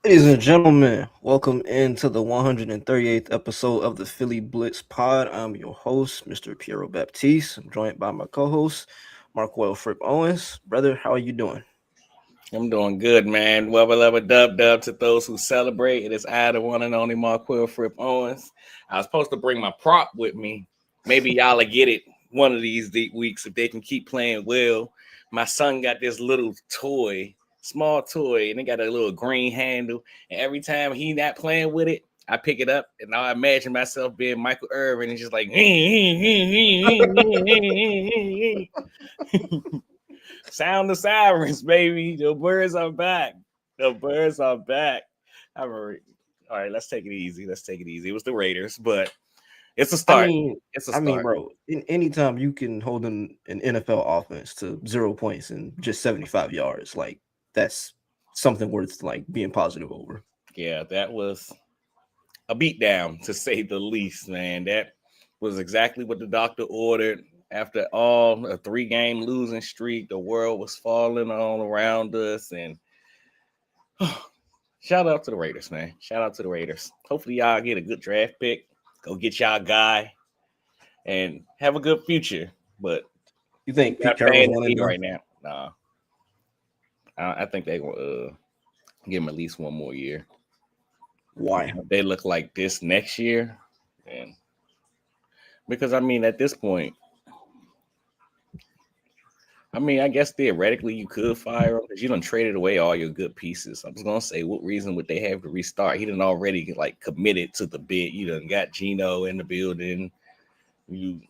Ladies and gentlemen, welcome into the 138th episode of the Philly Blitz Pod. I'm your host, Mr. Piero Baptiste. I'm joined by my co-host, Markwell Fripp Owens. Brother, how are you doing? I'm doing good, man. Wubba dub to those who celebrate. It is I, the one and only Markwell Fripp Owens. I was supposed to bring my prop with me. Maybe y'all will get it one of these weeks if they can keep playing well. My son got this little toy, small toy, and it got a little green handle. And every time he not playing with it, I pick it up and I imagine myself being Michael Irvin and just like sound the sirens, baby. The birds are back. The birds are back. All right, let's take it easy. It was the Raiders, but it's a I start. mean, It's a I mean, start. bro, anytime you can hold an NFL offense to 0 points and just 75 yards, like that's something worth like being positive over. Yeah, that was a beatdown to say the least, man. That was exactly what the doctor ordered. After all a 3-game losing streak, the world was falling all around us, and shout out to the Raiders, man. Shout out to the Raiders. Hopefully, y'all get a good draft pick. Go get y'all guy and have a good future. But You we think Pete got Carroll's fan one in and need done? right now. Nah, I think they will give him at least one more year. Why? If they look like this next year, and because I mean, at this point, I mean, I guess theoretically you could fire him because you done traded away all your good pieces. I was gonna say, what reason would they have to restart? He done already like committed to the bid. You done got Gino in the building. You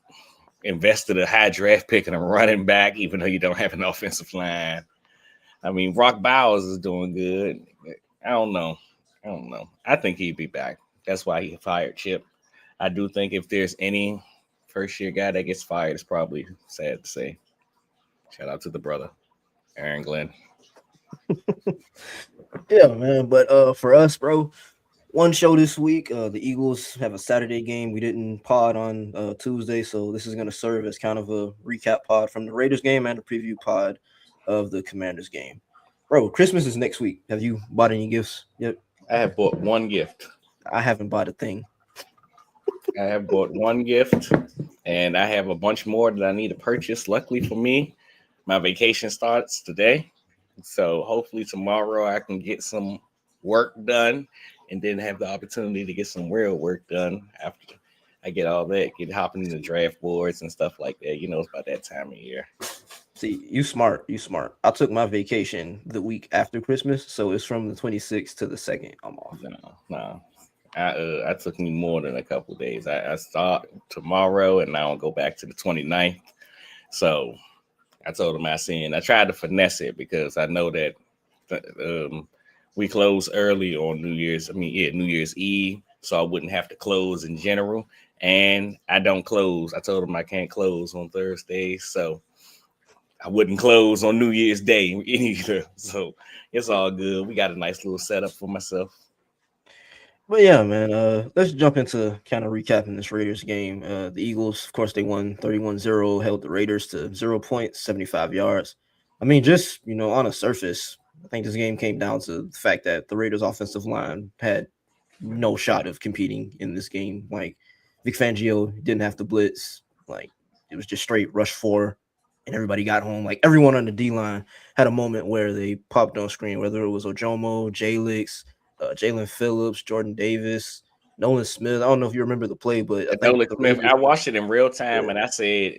invested a high draft pick and a running back, even though you don't have an offensive line. I mean, Rock Bowers is doing good. I don't know. I think he'd be back. That's why he fired Chip. I do think if there's any first year guy that gets fired, it's probably sad to say. Shout out to the brother, Aaron Glenn. Yeah, man. But for us, bro, one show this week. The Eagles have a Saturday game. We didn't pod on Tuesday, so this is going to serve as kind of a recap pod from the Raiders game and a preview pod of the Commanders game. Bro, Christmas is next week. Have you bought any gifts yet? I have bought one gift. I haven't bought a thing. I have bought one gift, and I have a bunch more that I need to purchase. Luckily for me, my vacation starts today. So hopefully tomorrow I can get some work done and then have the opportunity to get some real work done after I get all that, get hopping in the draft boards and stuff like that. You know, it's about that time of year. See, you smart. You smart. I took my vacation the week after Christmas, so it's from the 26th to the 2nd. I'm off. No. I took me more than a couple of days. I start tomorrow and now I'll go back to the 29th. So I told him I tried to finesse it because I know that we close early on New Year's. New Year's Eve, so I wouldn't have to close in general. And I don't close. I told him I can't close on Thursdays, so I wouldn't close on New Year's Day either. So it's all good. We got a nice little setup for myself. But yeah, man, let's jump into kind of recapping this Raiders game. The Eagles, of course, they won 31-0, held the Raiders to 0 points, 75 yards. I mean, just, on a surface, I think this game came down to the fact that the Raiders offensive line had no shot of competing in this game. Like, Vic Fangio didn't have to blitz. Like, it was just straight rush 4, and everybody got home. Like, everyone on the D-line had a moment where they popped on screen, whether it was Ojomo, Jalix, Jalen Phillips, Jordan Davis, Nolan Smith. I don't know if you remember the play, but I And think Nolan the Smith, Raiders. I watched it in real time Yeah. and I said,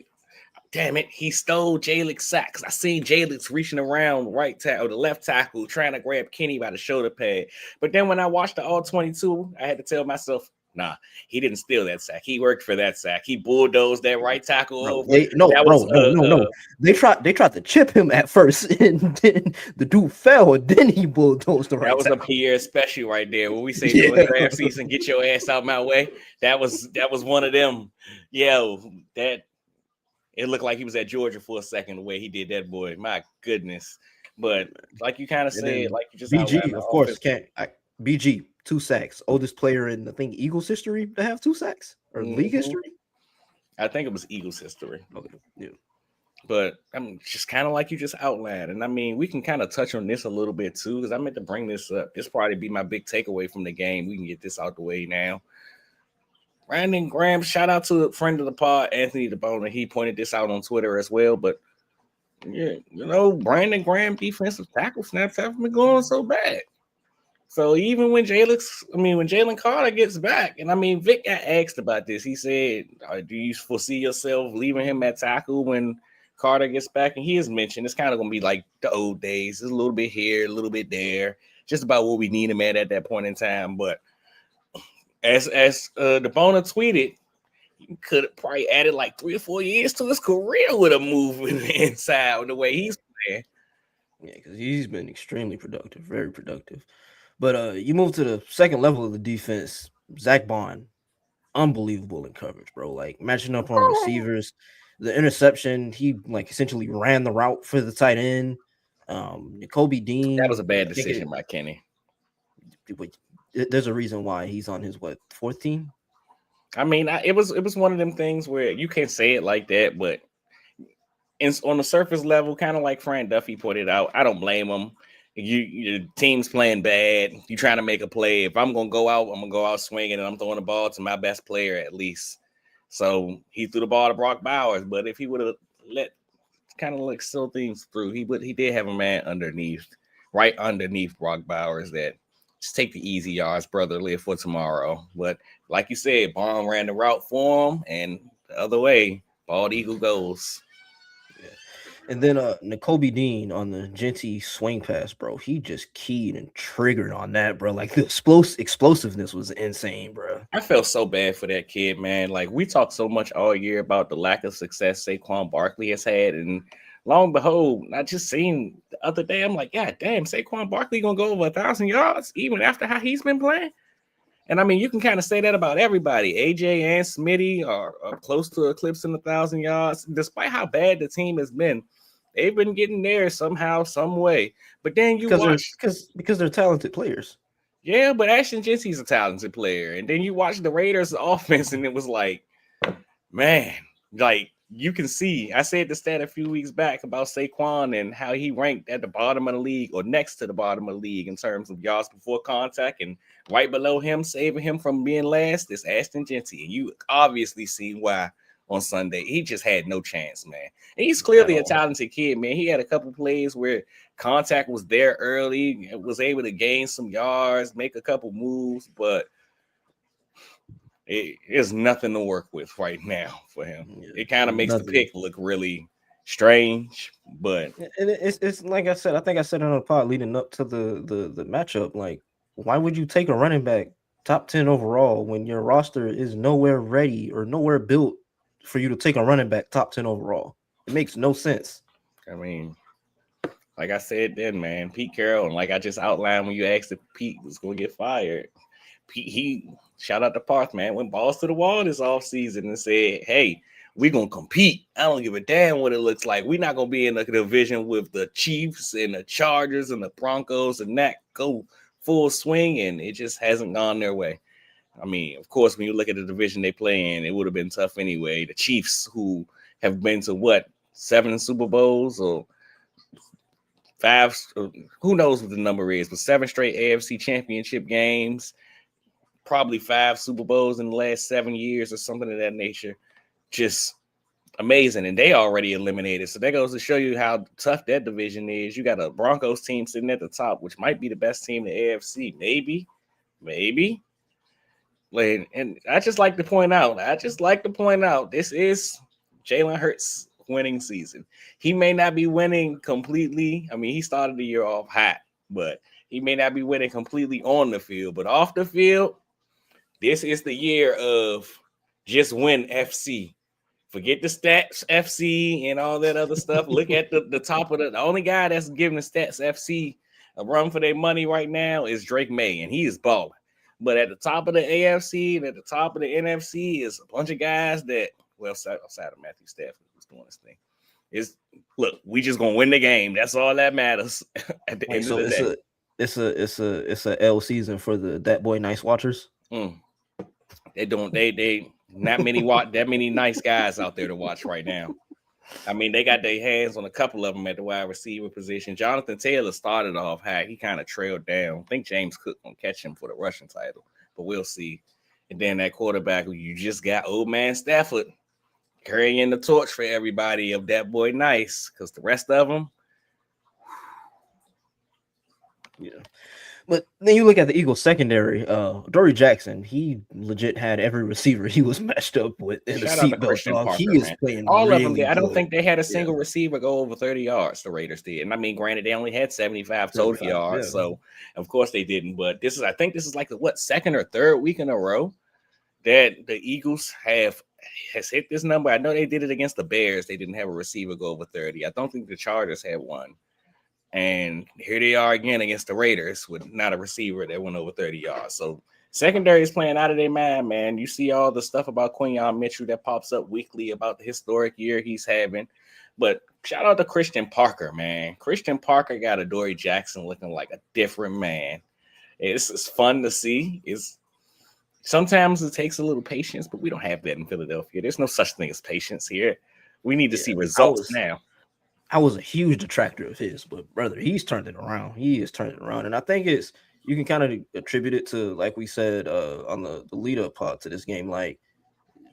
damn it, he stole Jalix sacks. I seen Jalix reaching around right tackle or the left tackle trying to grab Kenny by the shoulder pad. But then when I watched the all 22, I had to tell myself, nah, he didn't steal that sack. He worked for that sack. He bulldozed that right tackle Bro, over. That was no. They tried to chip him at first, and then the dude fell, and then he bulldozed the that right was a tackle. Pierre special right there. When we say during Yeah, draft season, get your ass out my way. That was one of them. Yo, that it looked like he was at Georgia for a second. The way he did that, boy, my goodness. But like you kind of and said, then like you just outlined BG, the of course, offense. can't. BG 2 sacks, oldest player in I think Eagles history to have 2 sacks or league Mhm. history. I think it was Eagles history. Okay, yeah. But I'm just kind of like you just outlined. And I mean, we can kind of touch on this a little bit too, because I meant to bring this up. This probably be my big takeaway from the game. We can get this out the way now. Brandon Graham, shout out to a friend of the pod, Anthony DeBona. He pointed this out on Twitter as well. But yeah, Brandon Graham defensive tackle snaps haven't been going so bad. So even when Jalen Carter gets back, and I mean, Vic got asked about this. He said, "Do you foresee yourself leaving him at tackle when Carter gets back?" And he has mentioned it's kind of going to be like the old days. It's a little bit here, a little bit there, just about what we need him at that point in time. But as DeBona tweeted, he could have probably added like 3 or 4 years to his career with a move inside the way he's playing. Yeah, because he's been extremely productive, very productive. But you move to the second level of the defense. Zach Bond, unbelievable in coverage, bro. Like matching up on receivers, the interception, he like essentially ran the route for the tight end. Kobe Dean, That was a bad decision by Kenny. There's a reason why he's on his fourth team. I mean, it was one of them things where you can't say it like that, but on the surface level, kind of like Fran Duffy pointed out, I don't blame him. Your team's playing bad. You trying to make a play. If I'm gonna go out, I'm gonna go out swinging, and I'm throwing the ball to my best player at least. So he threw the ball to Brock Bowers, but if he would have let kind of like still things through, he did have a man right underneath Brock Bowers that just take the easy yards, brother. Live for tomorrow. But like you said, Bond ran the route for him, and the other way, bald eagle goes. Yeah. And then N'Kobe Dean on the Genty swing pass, bro. He just keyed and triggered on that, bro. Like the explosiveness was insane, bro. I felt so bad for that kid, man. Like we talked so much all year about the lack of success Saquon Barkley has had, and lo and behold, I just seen the other day. I'm like, God damn, Saquon Barkley gonna go over 1,000 yards even after how he's been playing. And I mean, you can kind of say that about everybody. AJ and Smitty are close to eclipsing 1,000 yards, despite how bad the team has been. They've been getting there somehow, some way. But then because they're talented players. Yeah, but Ashton Genty's a talented player. And then you watch the Raiders offense, and it was like, man, like you can see. I said the stat a few weeks back about Saquon and how he ranked at the bottom of the league or next to the bottom of the league in terms of yards before contact. And right below him, saving him from being last, is Ashton Genty. And you obviously see why on Sunday. He just had no chance, man. And he's clearly a talented kid, man. He had a couple plays where contact was there early, was able to gain some yards, make a couple moves, but there's nothing to work with right now for him. Yeah, it kind of makes the pick look really strange, but it's like I said. I think I said it on the pod leading up to the matchup. Like, why would you take a running back top 10 overall when your roster is nowhere ready or nowhere built for you to take a running back top 10 overall? It makes no sense. I mean, like I said then, man, Pete Carroll, and like I just outlined when you asked if Pete was going to get fired, he shout out to Parth, man, went balls to the wall this offseason and said, hey, we're going to compete. I don't give a damn what it looks like. We're not going to be in a division with the Chiefs and the Chargers and the Broncos and that go full swing, and it just hasn't gone their way. I mean, of course, when you look at the division they play in, it would have been tough anyway. The Chiefs, who have been to 7 Super Bowls or 5, who knows what the number is, but 7 straight AFC championship games, probably 5 Super Bowls in the last 7 years or something of that nature. Just amazing. And they already eliminated. So that goes to show you how tough that division is. You got a Broncos team sitting at the top, which might be the best team in the AFC. Maybe. And I just like to point out, this is Jalen Hurts' winning season. He may not be winning completely. I mean, he started the year off hot, but he may not be winning completely on the field. But off the field, this is the year of just win FC. Forget the stats FC and all that other stuff. Look at the top of the only guy that's giving the stats FC a run for their money right now is Drake May, and he is balling. But at the top of the AFC and at the top of the NFC is a bunch of guys that, outside of Matthew Stafford who's doing this thing, look, we just gonna win the game. That's all that matters at the end of the day. It's a L season for the That Boy Nice watchers. They not many that many nice guys out there to watch right now. I mean, they got their hands on a couple of them at the wide receiver position. Jonathan Taylor started off high. He kind of trailed down. I think James Cook gonna catch him for the rushing title, but we'll see. And then that quarterback who you just got, old man Stafford, carrying the torch for everybody of that boy nice, because the rest of them. Yeah. But then you look at the Eagles secondary, Dory Jackson, he legit had every receiver he was matched up with in the Shout out to seatbelt, Christian dog. He Parker, is man. playing All of them really did. I don't good. think they had a single receiver go over 30 yards, the Raiders did. And I mean, granted, they only had 75 total yards. Yeah. So of course they didn't. But I think this is like the second or third week in a row that the Eagles has hit this number. I know they did it against the Bears. They didn't have a receiver go over 30. I don't think the Chargers had one. And here they are again against the Raiders with not a receiver that went over 30 yards. So secondary is playing out of their mind, man. You see all the stuff about Quinyon Mitchell that pops up weekly about the historic year he's having. But shout out to Christian Parker, man. Christian Parker got Adoree Jackson looking like a different man. It's fun to see. Sometimes it takes a little patience, but we don't have that in Philadelphia. There's no such thing as patience here. We need to see results now. I was a huge detractor of his, but brother, he's turned it around. He is turning it around. And I think you can kind of attribute it to, like we said on the lead up part to this game. Like,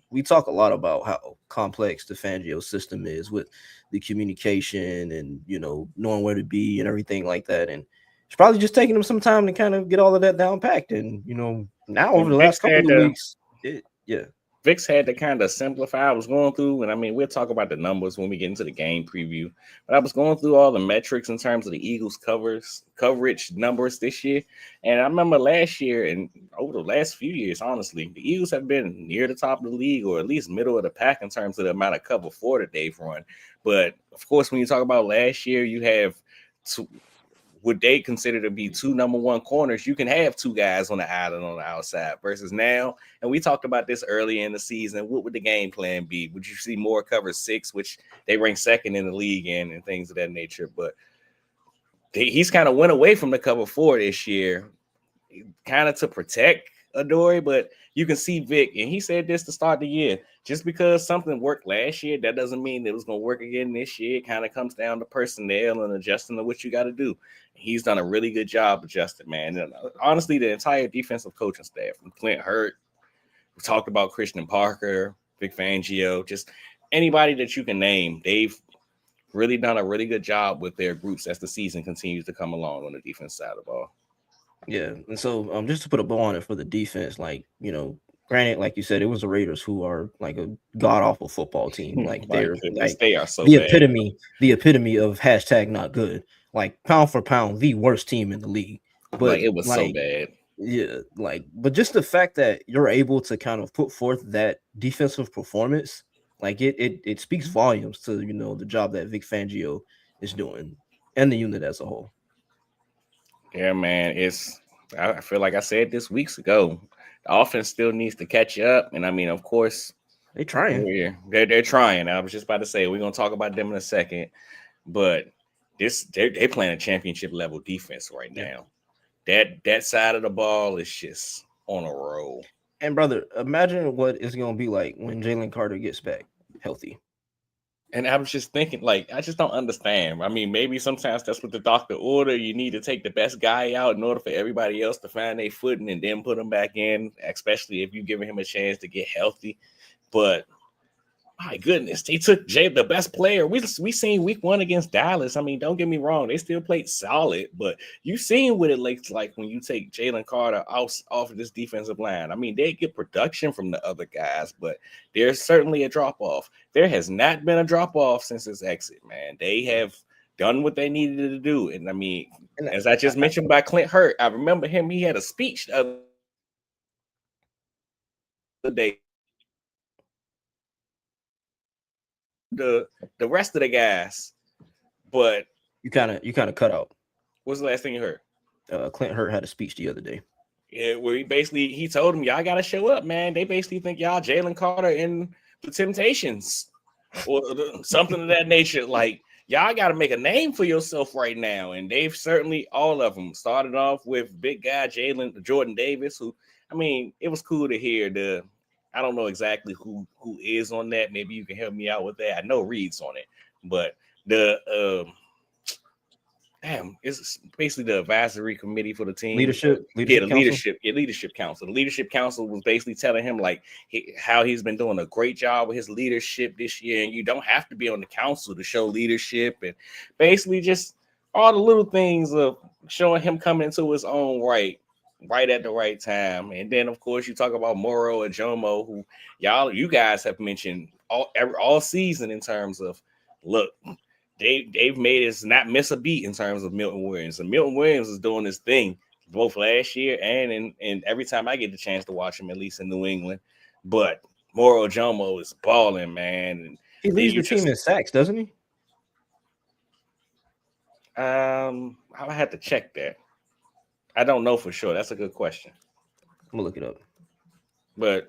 we talk a lot about how complex the Fangio system is with the communication and, knowing where to be and everything like that. And it's probably just taking him some time to kind of get all of that down packed. And, now over the last couple of weeks, Vic's had to kind of simplify. I was going through, and I mean, we'll talk about the numbers when we get into the game preview, but I was going through all the metrics in terms of the Eagles coverage numbers this year. And I remember last year and over the last few years, honestly, the Eagles have been near the top of the league or at least middle of the pack in terms of the amount of cover for that they've run. But of course, when you talk about last year, you have what they consider to be two number one corners. You can have two guys on the island on the outside versus now. And we talked about this early in the season. What would the game plan be? Would you see more cover 6, which they rank second in the league in, and things of that nature? But he's kind of went away from the cover 4 this year, kind of to protect Adoree. But you can see Vic, and he said this to start the year. Just because something worked last year, that doesn't mean it was going to work again this year. It kind of comes down to personnel and adjusting to what you got to do. He's done a really good job adjusting, man. And honestly, the entire defensive coaching staff, from Clint Hurt, we talked about Christian Parker, Vic Fangio, just anybody that you can name, they've really done a really good job with their groups as the season continues to come along on the defense side of the ball. Yeah, and so just to put a bow on it for the defense, granted, like you said, it was the Raiders who are like a god awful football team. Like they are so the epitome of hashtag not good. Like pound for pound, the worst team in the league. But it was so bad. Yeah, but just the fact that you're able to kind of put forth that defensive performance, like it speaks volumes to the job that Vic Fangio is doing and the unit as a whole. Yeah, man. I feel like I said this weeks ago. The offense still needs to catch up. And I mean, of course, they're trying. They're trying. I was just about to say we're gonna talk about them in a second, but they're playing a championship level defense right now. That side of the ball is just on a roll. And brother, imagine what it's gonna be like when Jalen Carter gets back healthy. And I was just thinking, I just don't understand. I mean, maybe sometimes that's what the doctor ordered. You need to take the best guy out in order for everybody else to find their footing and then put him back in, especially if you're giving him a chance to get healthy. But my goodness, they took the best player. We seen week 1 against Dallas. I mean, don't get me wrong, they still played solid, but you seen what it looks like when you take Jalen Carter off of this defensive line. I mean, they get production from the other guys, but there's certainly a drop-off. There has not been a drop-off since his exit, man. They have done what they needed to do. And I mean, as I just mentioned by Clint Hurt, I remember him, he had a speech the other day. The rest of the guys, but you kind of cut out. What's the last thing you heard? Clint Hurt had a speech the other day. Yeah, where he told them, y'all gotta show up, man. They basically think y'all Jalen Carter in the Temptations or something of that nature. Like, y'all gotta make a name for yourself right now. And they've certainly, all of them, started off with big guy Jordan Davis, who, I mean, it was cool to hear I don't know exactly who is on that. Maybe you can help me out with that. I know Reed's on it, but the it's basically the advisory committee for the team. Leadership the council. leadership council. The leadership council was basically telling him like how he's been doing a great job with his leadership this year, and you don't have to be on the council to show leadership, and basically just all the little things of showing him coming into his own right at the right time. And then of course you talk about Moro and Jomo, who you guys have mentioned all season in terms of look. They've made us not miss a beat in terms of Milton Williams. And Milton Williams is doing his thing both last year and every time I get the chance to watch him, at least in New England. But Moro Jomo is balling, man. And he leads the team in sacks, doesn't he? I have to check that. I don't know for sure. That's a good question. I'm gonna look it up. But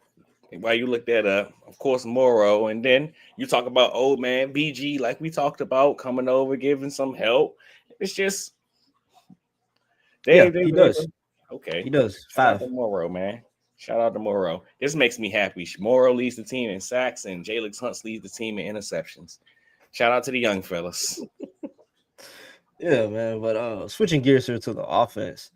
while you look that up, of course, Moro, and then you talk about old man BG, like we talked about, coming over, giving some help. It's just he does. Okay, he does. Shout out to Moro, man. Shout out to Moro. This makes me happy. Moro leads the team in sacks, and Jalen Hunts leads the team in interceptions. Shout out to the young fellas. Yeah, man. But switching gears here to the offense,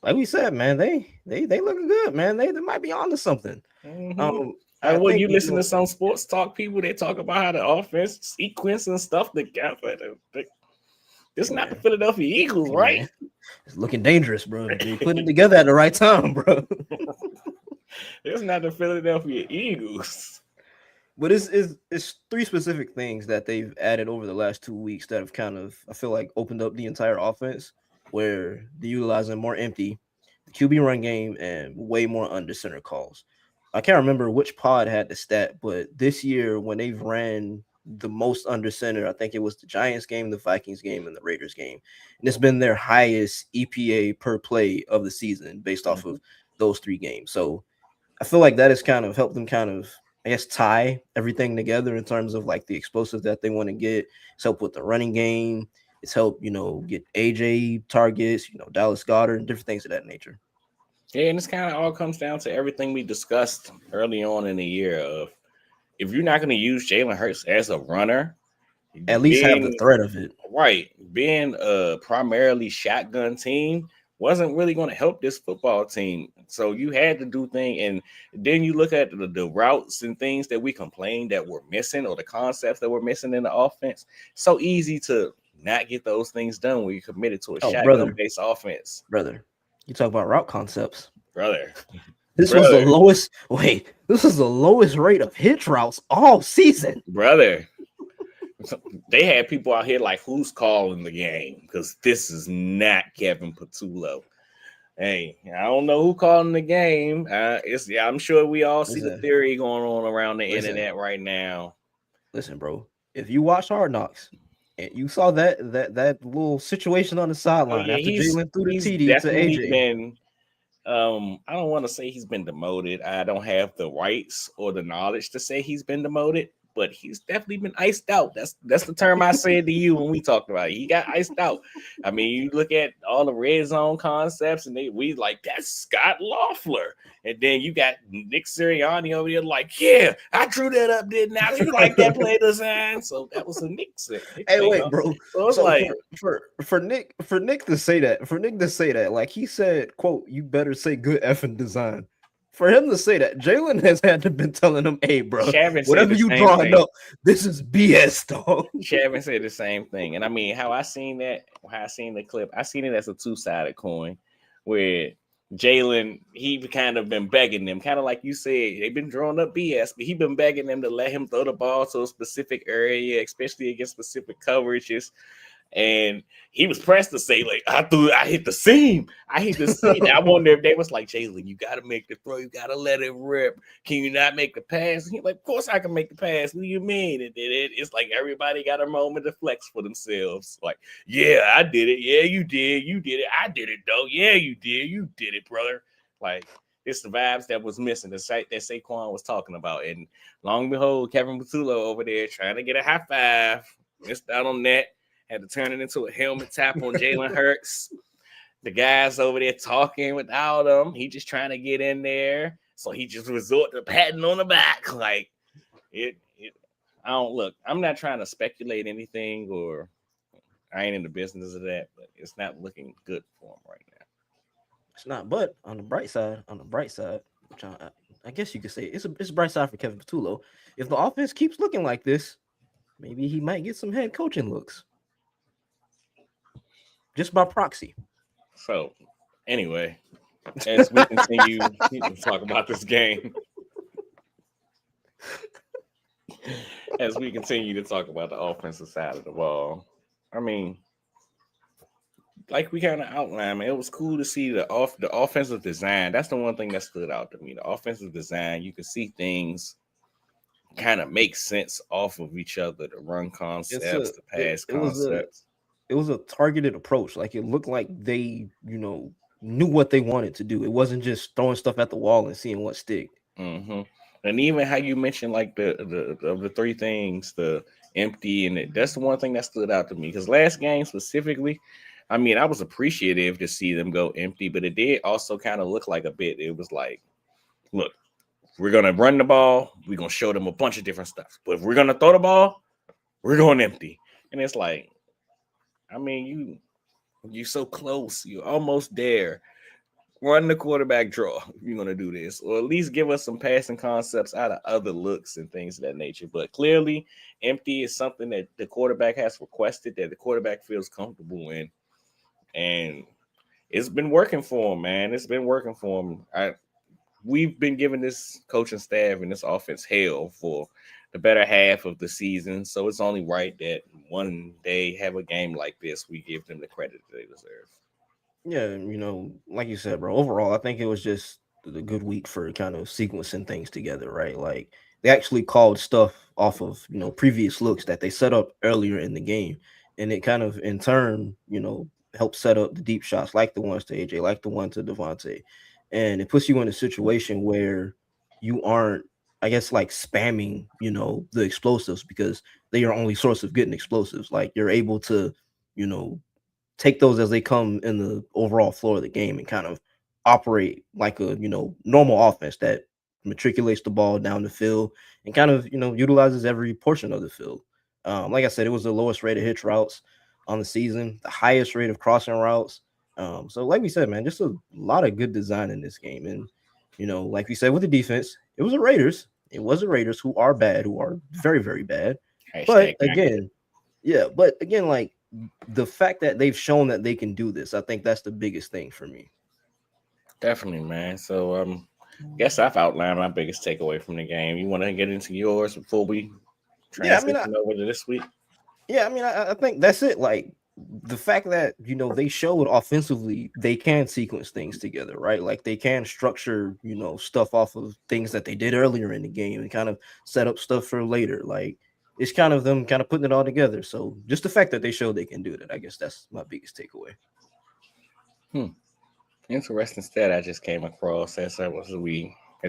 like we said, man, they looking good, man. They might be onto something. Mm-hmm. When you listen to some sports talk people, they talk about how the offense sequence and stuff together. This is not the Philadelphia Eagles, right? Man, it's looking dangerous, bro. They putting it together at the right time, bro. It's not the Philadelphia Eagles. But it's three specific things that they've added over the last 2 weeks that have kind of, I feel like, opened up the entire offense, where they're utilizing more empty, the QB run game, and way more under center calls. I can't remember which pod had the stat, but this year when they've ran the most under center, I think it was the Giants game, the Vikings game, and the Raiders game. And it's been their highest EPA per play of the season based off of those three games. So I feel like that has kind of helped them kind of, I guess, tie everything together in terms of like the explosives that they want to get. It's helped with the running game. It's helped, get AJ targets, Dallas Goedert and different things of that nature. Yeah, and this kind of all comes down to everything we discussed early on in the year of if you're not going to use Jalen Hurts as a runner, at least have the threat of it. Right. Being a primarily shotgun team wasn't really going to help this football team. So you had to do things. And then you look at the routes and things that we complained that were missing or the concepts that were missing in the offense. So easy to not get those things done when you're committed to a shotgun-based offense. Brother, you talk about route concepts. Brother. This was the lowest. Wait, this is the lowest rate of hitch routes all season. Brother. They had people out here like, who's calling the game? Because this is not Kevin Patullo. Hey, I don't know who calling the game. I'm sure we all see the theory going on around the internet right now. Listen, bro, if you watch Hard Knocks and you saw that little situation on the sideline after Jalen threw the TD to AJ. I don't want to say he's been demoted. I don't have the rights or the knowledge to say he's been demoted, but he's definitely been iced out. That's the term I said to you when we talked about it. He got iced out. I mean, you look at all the red zone concepts, and we like, that's Scott Loeffler. And then you got Nick Sirianni over there like, yeah, I drew that up, didn't I? You like that play design? So that was a Nick thing. Hey, wait, bro. So it's like for Nick to say that, like he said, quote, you better say good effing design. For him to say that, Jalen has had to been telling him, hey, bro, whatever you drawing up, this is BS, dog. Shavin said the same thing. And I mean, how I seen the clip, I seen it as a two-sided coin where Jalen, he kind of been begging them, kind of like you said, they've been drawing up BS, but he been begging them to let him throw the ball to a specific area, especially against specific coverages. And he was pressed to say, like, I hit the seam. I wonder if they was like, Jalen, you got to make the throw. You got to let it rip. Can you not make the pass? And he's like, of course I can make the pass. What do you mean? And then it's like everybody got a moment to flex for themselves. Like, yeah, I did it. Yeah, you did. You did it. I did it, though. Yeah, you did. You did it, brother. Like, it's the vibes that was missing, the site that Saquon was talking about. And long and behold, Kevin Patullo over there trying to get a high five. Missed out on that. Had to turn it into a helmet tap on Jalen Hurts. The guys over there talking without him. He just trying to get in there. So he just resort to patting on the back. Like it I don't look. I'm not trying to speculate anything, or I ain't in the business of that, but it's not looking good for him right now. It's not. But on the bright side, which I guess you could say it's a bright side for Kevin Patullo. If the offense keeps looking like this, maybe he might get some head coaching looks. Just by proxy. So, anyway, as we continue to talk about this game, as we continue to talk about the offensive side of the ball, I mean, like we kind of outlined, man, it was cool to see the offensive design. That's the one thing that stood out to me. The offensive design, you can see things kind of make sense off of each other. The run concepts, the pass concepts. It was a targeted approach. Like it looked like they, knew what they wanted to do. It wasn't just throwing stuff at the wall and seeing what stick. Mm-hmm. And even how you mentioned like the three things, the empty, and that's the one thing that stood out to me. Because last game specifically, I mean, I was appreciative to see them go empty, but it did also kind of look like a bit. It was like, look, we're gonna run the ball, we're gonna show them a bunch of different stuff. But if we're gonna throw the ball, we're going empty. And it's like, I mean, you're so close, you're almost there. Run the quarterback draw if you're going to do this, or at least give us some passing concepts out of other looks and things of that nature. But clearly, empty is something that the quarterback has requested, that the quarterback feels comfortable in. And it's been working for him, man. It's been working for him. We've been giving this coaching staff and this offense hell for the better half of the season. So it's only right that one day have a game like this, we give them the credit that they deserve. Yeah, like you said, bro, overall, I think it was just a good week for kind of sequencing things together, right? Like they actually called stuff off of, previous looks that they set up earlier in the game. And it kind of in turn, helped set up the deep shots like the ones to AJ, like the one to Devontae. And it puts you in a situation where you aren't, I guess, like spamming, the explosives because they're your only source of getting explosives. Like you're able to, take those as they come in the overall floor of the game and kind of operate like a, normal offense that matriculates the ball down the field and kind of, utilizes every portion of the field. Like I said, it was the lowest rate of hitch routes on the season, the highest rate of crossing routes. So like we said, man, just a lot of good design in this game. And, like we said, with the defense, it was the Raiders. It was the Raiders who are bad, who are very, very bad. But again, like, the fact that they've shown that they can do this, I think that's the biggest thing for me. Definitely, man. So I guess I've outlined my biggest takeaway from the game. You want to get into yours before we transition over to this week? Yeah, I mean, I think that's it. Like the fact that they showed offensively they can sequence things together, right? Like they can structure stuff off of things that they did earlier in the game and kind of set up stuff for later. Like it's kind of them kind of putting it all together. So just the fact that they showed they can do that, I guess that's my biggest takeaway. Interesting stat I just came across as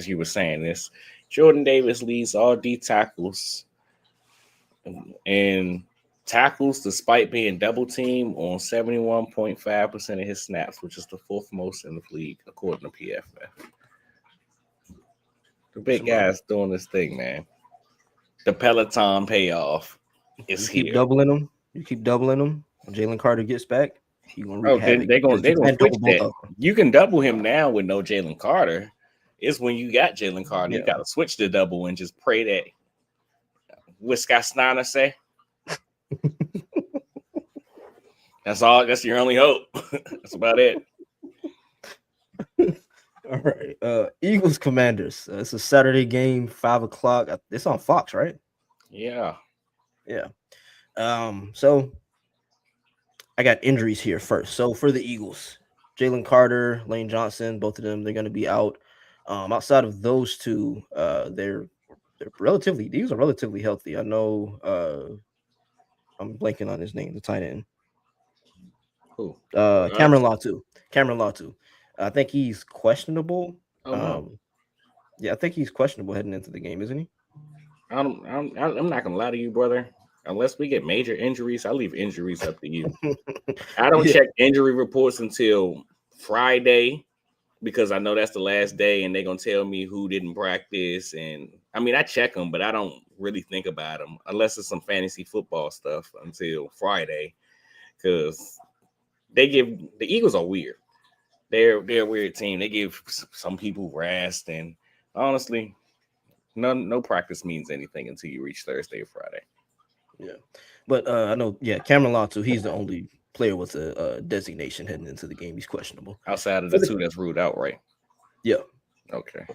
you were saying this. Jordan Davis leads all D tackles and tackles despite being double teamed on 71.5% of his snaps, which is the fourth most in the league according to PFF. The big guy's doing this thing, man. The Peloton payoff is here. You keep doubling them. When Jalen Carter gets back, they're gonna switch that. You can double him now with no Jalen Carter. It's when you got Jalen Carter, you gotta switch the double and just pray that. What Scott Snyder say? That's all. That's your only hope. That's about it. All right. Eagles Commanders. It's a Saturday game, 5:00. It's on Fox, right? Yeah. So I got injuries here first. So for the Eagles, Jalen Carter, Lane Johnson, both of them, they're going to be out. Outside of those two, they're relatively healthy. I know. I'm blanking on his name, the tight end. Who? Cameron Latu. I think he's questionable. Yeah, I think he's questionable heading into the game, isn't he? I'm not gonna lie to you, brother. Unless we get major injuries, I leave injuries up to you. I don't check injury reports until Friday because I know that's the last day and they're going to tell me who didn't practice. And I mean, I check them, but I don't really think about them unless it's some fantasy football stuff until Friday, because the Eagles are weird. They're a weird team. They give some people rest, and honestly, no practice means anything until you reach Thursday or Friday. Yeah, but I know, Cameron Latu, he's the only player with a designation heading into the game. He's questionable. Outside of the two that's ruled out, right? Yeah. Okay.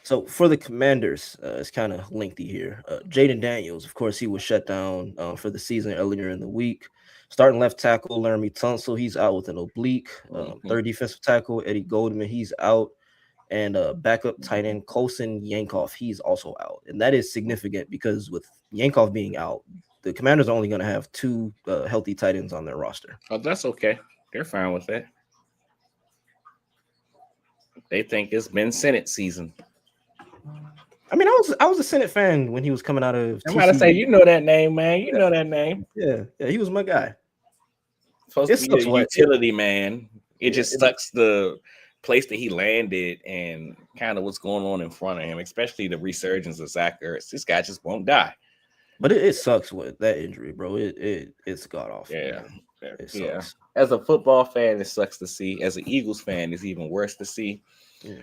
So for the Commanders, it's kind of lengthy here. Jaden Daniels, of course, he was shut down for the season earlier in the week. Starting left tackle, Laramie Tunsil, he's out with an oblique. Third defensive tackle, Eddie Goldman, he's out. And backup tight end, Colson Yankoff, he's also out. And that is significant because with Yankoff being out, the Commanders are only going to have two healthy tight ends on their roster. Oh, that's okay. They're fine with that. They think it's been Senate season. I mean, I was a Senate fan when he was coming out of. I'm about to say, you know that name, man. You know that name. Yeah, he was my guy. Supposed to be a utility man. It just sucks the place that he landed and kind of what's going on in front of him, especially the resurgence of Zach Ertz. This guy just won't die. But it sucks with that injury, bro. It's god awful. Yeah. It sucks. As a football fan, it sucks to see. As an Eagles fan, it's even worse to see. Yeah.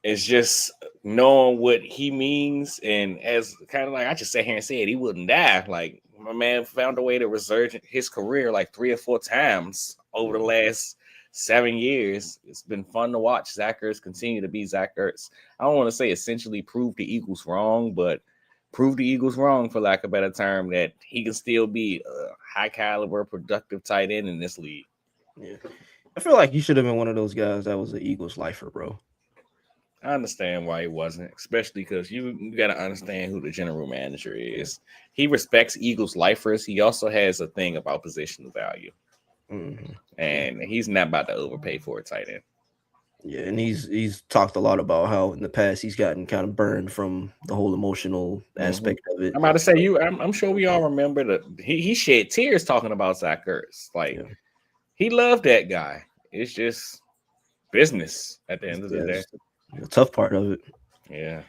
It's just knowing what he means, and as kind of like I just sat here and said he wouldn't die. Like, my man found a way to resurge his career like 3 or 4 times over the last 7 years. It's been fun to watch Zach Ertz continue to be Zach Ertz. I don't want to say essentially prove the Eagles wrong, but prove the Eagles wrong, for lack of a better term, that he can still be a high caliber, productive tight end in this league. Yeah, I feel like you should have been one of those guys that was an Eagles lifer, bro. I understand why he wasn't, especially because you got to understand who the general manager is. He respects Eagles lifers. He also has a thing about positional value. Mm-hmm. And he's not about to overpay for a tight end. Yeah, and he's talked a lot about how in the past he's gotten kind of burned from the whole emotional aspect of it. I'm about to say, I'm sure we all remember that he shed tears talking about Zach Ertz. Like, he loved that guy. It's just business at the end of the day. The tough part of it. Yeah.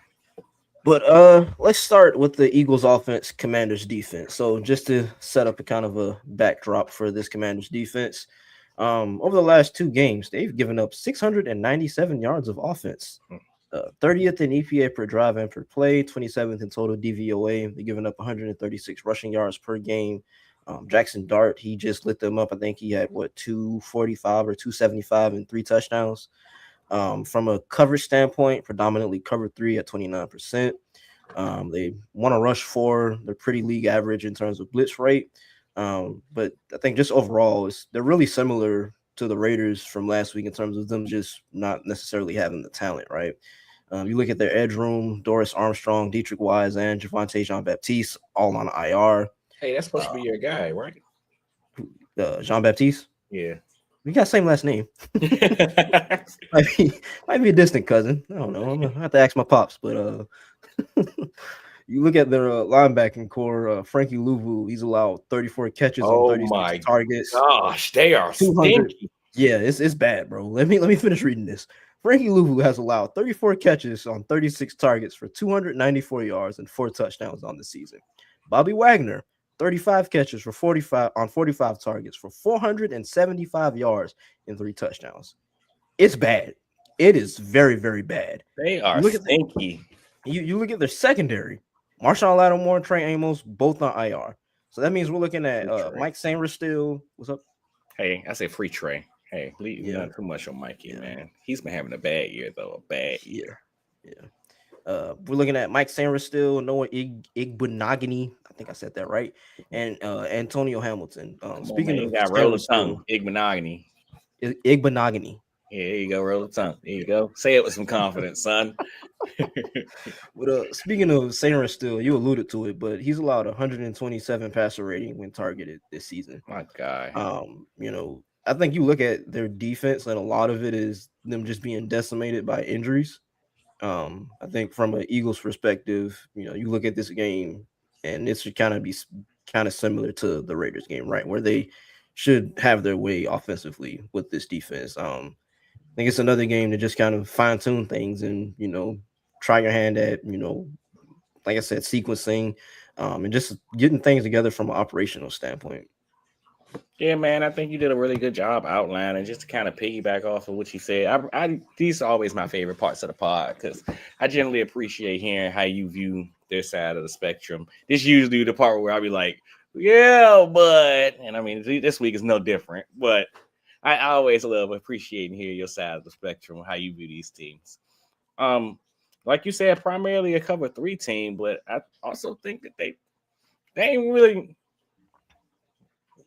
But let's start with the Eagles offense, Commanders defense. So just to set up a kind of a backdrop for this Commanders defense, over the last 2 games, they've given up 697 yards of offense, 30th in EPA per drive and per play, 27th in total DVOA. They've given up 136 rushing yards per game. Jackson Dart, he just lit them up. I think he had 245 or 275 and 3 touchdowns. From a coverage standpoint, predominantly cover 3 at 29%. They want to rush 4. They're pretty league average in terms of blitz rate. But I think just overall, they're really similar to the Raiders from last week in terms of them just not necessarily having the talent, right? You look at their edge room, Doris Armstrong, Dietrich Wise, and Javonte Jean-Baptiste all on IR. Hey, that's supposed to be your guy, right? Jean-Baptiste? Yeah. We got the same last name. might be a distant cousin. I don't know. I'm gonna have to ask my pops. But you look at their linebacking core. Frankie Louvu, he's allowed 34 catches on 36 targets. Gosh, they are stinky. Yeah, it's bad, bro. Let me finish reading this. Frankie Louvu has allowed 34 catches on 36 targets for 294 yards and 4 touchdowns on the season. Bobby Wagner, 35 catches for 45 targets for 475 yards and 3 touchdowns. It's bad. It is very, very bad. They are stinky. You look at their secondary. Marshawn Lattimore and Trey Amos, both on IR. So that means we're looking at Mike Sanders still. What's up? Hey, I say free Trey. Hey, not too much on Mikey, man. He's been having a bad year, though. A bad year. Yeah. We're looking at Mike Sanders still, Noah Igbenogany. I think I said that right. And Antonio Hamilton. Speaking of got roll the tongue, Igbenogany. Igbenogany. Yeah, there you go, roll the tongue. There you go. Say it with some confidence, son. But speaking of Sanders still, you alluded to it, but he's allowed 127 passer rating when targeted this season. My God. I think you look at their defense, and a lot of it is them just being decimated by injuries. I think from an Eagles perspective, you look at this game, and it should kind of be kind of similar to the Raiders game, right? Where they should have their way offensively with this defense. I think it's another game to just kind of fine tune things and try your hand at like I said, sequencing, and just getting things together from an operational standpoint. Yeah, man, I think you did a really good job outlining. Just to kind of piggyback off of what you said, these are always my favorite parts of the pod because I generally appreciate hearing how you view their side of the spectrum. This usually the part where I'll be like, yeah, but, and I mean, this week is no different, but I always love appreciating hearing your side of the spectrum, how you view these teams. Like you said, primarily a cover 3 team, but I also think that they ain't really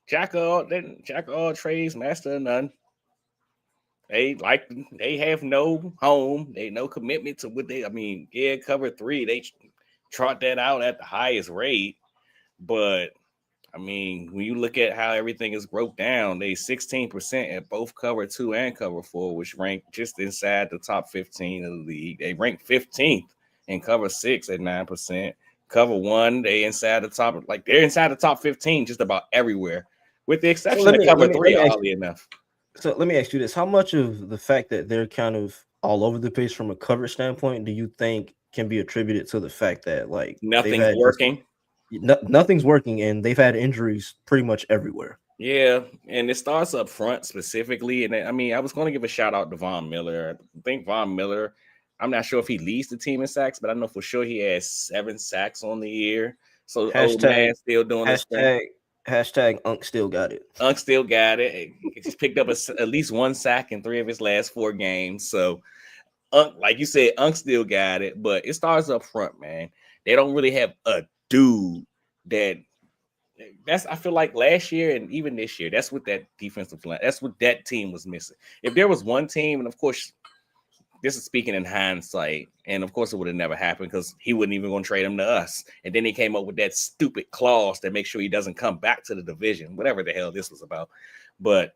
jack of all trades, master of none. They have no home, they no commitment to what they. I mean, yeah, cover 3, they trot that out at the highest rate, but I mean, when you look at how everything is broke down, they 16% at both cover 2 and cover 4, which rank just inside the top 15 of the league. They rank 15th in cover 6 at 9%. Cover 1, they're inside the top 15 just about everywhere, with the exception of cover 3, oddly enough. So let me ask you this: how much of the fact that they're kind of all over the place from a coverage standpoint do you think can be attributed to the fact that nothing's working? Nothing's working, and they've had injuries pretty much everywhere. Yeah, and it starts up front specifically. And I mean, I was going to give a shout out to Von Miller. I think Von Miller, I'm not sure if he leads the team in sacks, but I know for sure he has 7 sacks on the year. So old man still doing his thing. Hashtag Unc still got it. Unc still got it. He's picked up at least 1 sack in 3 of his last 4 games. So Unc, like you said, Unc still got it, but it starts up front, man. They don't really have a dude that's I feel like last year and even this year, that's what that defensive line, that's what that team was missing. If there was one team, and of course, this is speaking in hindsight, and of course it would have never happened because he wasn't even going to trade him to us. And then he came up with that stupid clause that makes sure he doesn't come back to the division, whatever the hell this was about. But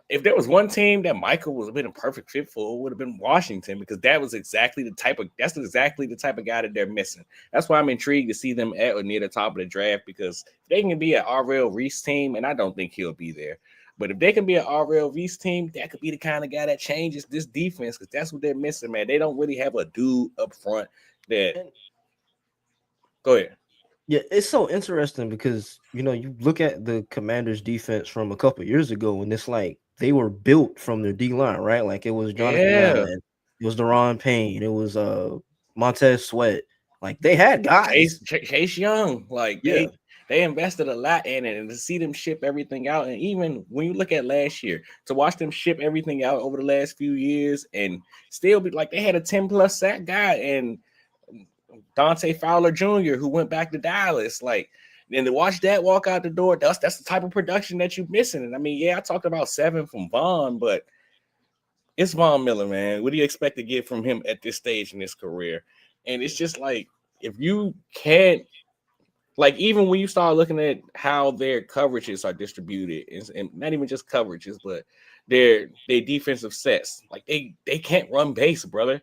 if there was one team that Michael would have been a perfect fit for, it would have been Washington, because that was exactly the type of guy that they're missing. That's why I'm intrigued to see them at or near the top of the draft, because if they can be an R.L. Reese team, and I don't think he'll be there, but if they can be an R.L. Reese team, that could be the kind of guy that changes this defense, because that's what they're missing, man. They don't really have a dude up front that. Go ahead. Yeah, it's so interesting because, you look at the Commanders' defense from a couple of years ago, and it's like they were built from their D-line, right? Like it was Jonathan Allen, it was Daron Payne, it was Montez Sweat. Like they had guys. Chase Young. Like they invested a lot in it, and to see them ship everything out. And even when you look at last year, to watch them ship everything out over the last few years and still be like they had a 10+ sack guy and Dante Fowler Jr., who went back to Dallas, and to watch that walk out the door, that's the type of production that you're missing. And I mean, I talked about 7 from Von, but it's Von Miller, man. What do you expect to get from him at this stage in his career? And it's just like, if you can't, even when you start looking at how their coverages are distributed, and not even just coverages, but their defensive sets, they can't run base, brother.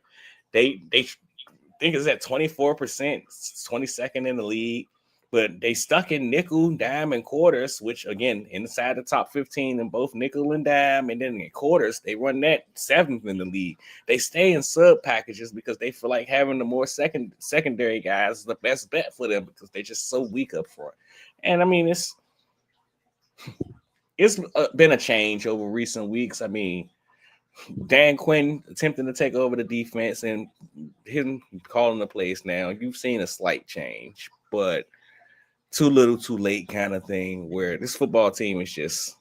They think it's at 24%, 22nd in the league, but they stuck in nickel, dime, and quarters, which again, inside the top 15 in both nickel and dime, and then in quarters, they run that 7th in the league. They stay in sub packages because they feel like having the more secondary guys is the best bet for them because they're just so weak up front. And I mean, it's been a change over recent weeks. I mean, Dan Quinn attempting to take over the defense and him calling the plays now. You've seen a slight change, but too little, too late kind of thing, where this football team is just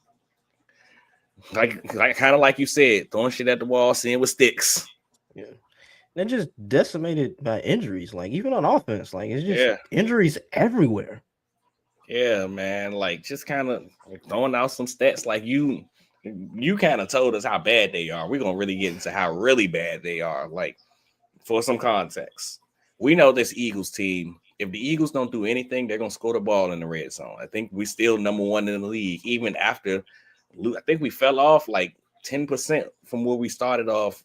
kind of like you said, throwing shit at the wall, seeing what sticks. Yeah. They're just decimated by injuries, even on offense. It's just injuries everywhere. Yeah, man. Just kind of throwing out some stats you kind of told us how bad they are. We're going to really get into how really bad they are. For some context, we know this Eagles team, if the Eagles don't do anything, they're going to score the ball in the red zone. I think we still number 1 in the league, even after, I think we fell off 10% from where we started off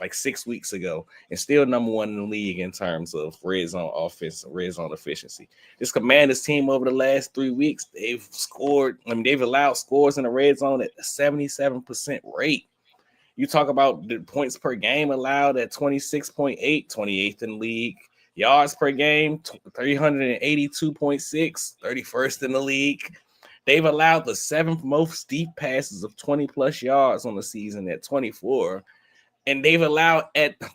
6 weeks ago, and still number 1 in the league in terms of red zone offense, red zone efficiency. This Commanders team over the last 3 weeks, they've allowed scores in the red zone at a 77% rate. You talk about the points per game allowed at 26.8, 28th in the league. Yards per game, 382.6, 31st in the league. They've allowed the 7th most deep passes of 20 plus yards on the season at 24. And they've allowed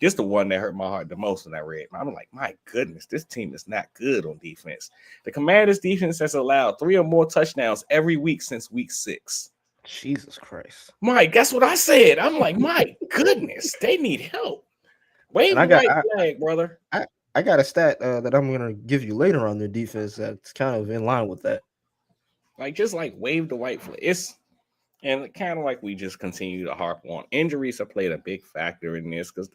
this the one that hurt my heart the most when I read. I'm like, my goodness, this team is not good on defense. The Commanders defense has allowed 3 or more touchdowns every week since week 6. Jesus Christ. Mike, that's what I said. I'm like, my goodness, they need help. Wave the white flag, brother. I got a stat that I'm going to give you later on their defense that's kind of in line with that. Like, just like wave the white flag. And kind of like we just continue to harp on. Injuries have played a big factor in this because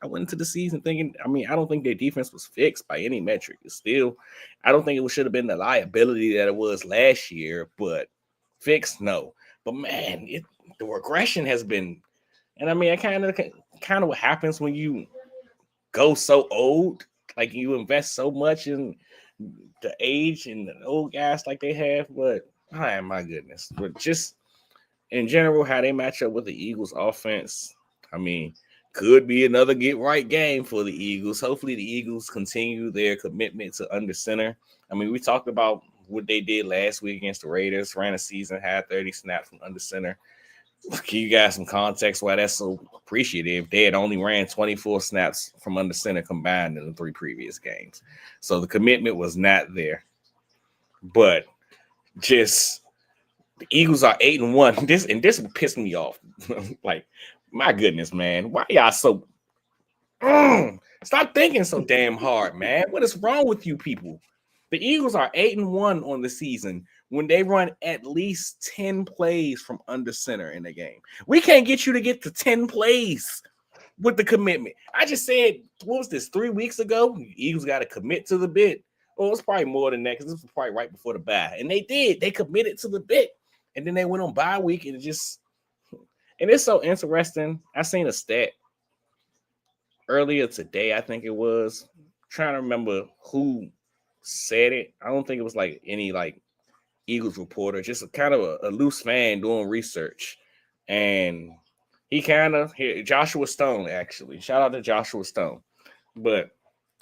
I went into the season thinking, I don't think their defense was fixed by any metric. It's still, I don't think it should have been the liability that it was last year, but fixed, no. But man, the regression has been, and it kind of what happens when you go so old, like you invest so much in the age and the old guys like they have, but my goodness. But just in general, how they match up with the Eagles offense, could be another get right game for the Eagles. Hopefully the Eagles continue their commitment to under center. We talked about what they did last week against the Raiders, ran a season high 30 snaps from under center. Give you guys some context why that's so appreciative. They had only ran 24 snaps from under center combined in the 3 previous games. So the commitment was not there. But just the Eagles are 8-1. This pissed me off. Like, my goodness, man. Why y'all so stop thinking so damn hard, man? What is wrong with you people? The Eagles are 8-1 on the season when they run at least 10 plays from under center in the game. We can't get you to get to 10 plays with the commitment. I just said, what was this, 3 weeks ago? The Eagles got to commit to the bit. Well, it's probably more than that because this was probably right before the bye. And they did. They committed to the bit. And then they went on bye week and it's so interesting. I seen a stat earlier today, I think it was. I'm trying to remember who said it. I don't think it was like any like Eagles reporter, just a kind of a loose fan doing research. And he Joshua Stone, actually. Shout out to Joshua Stone. But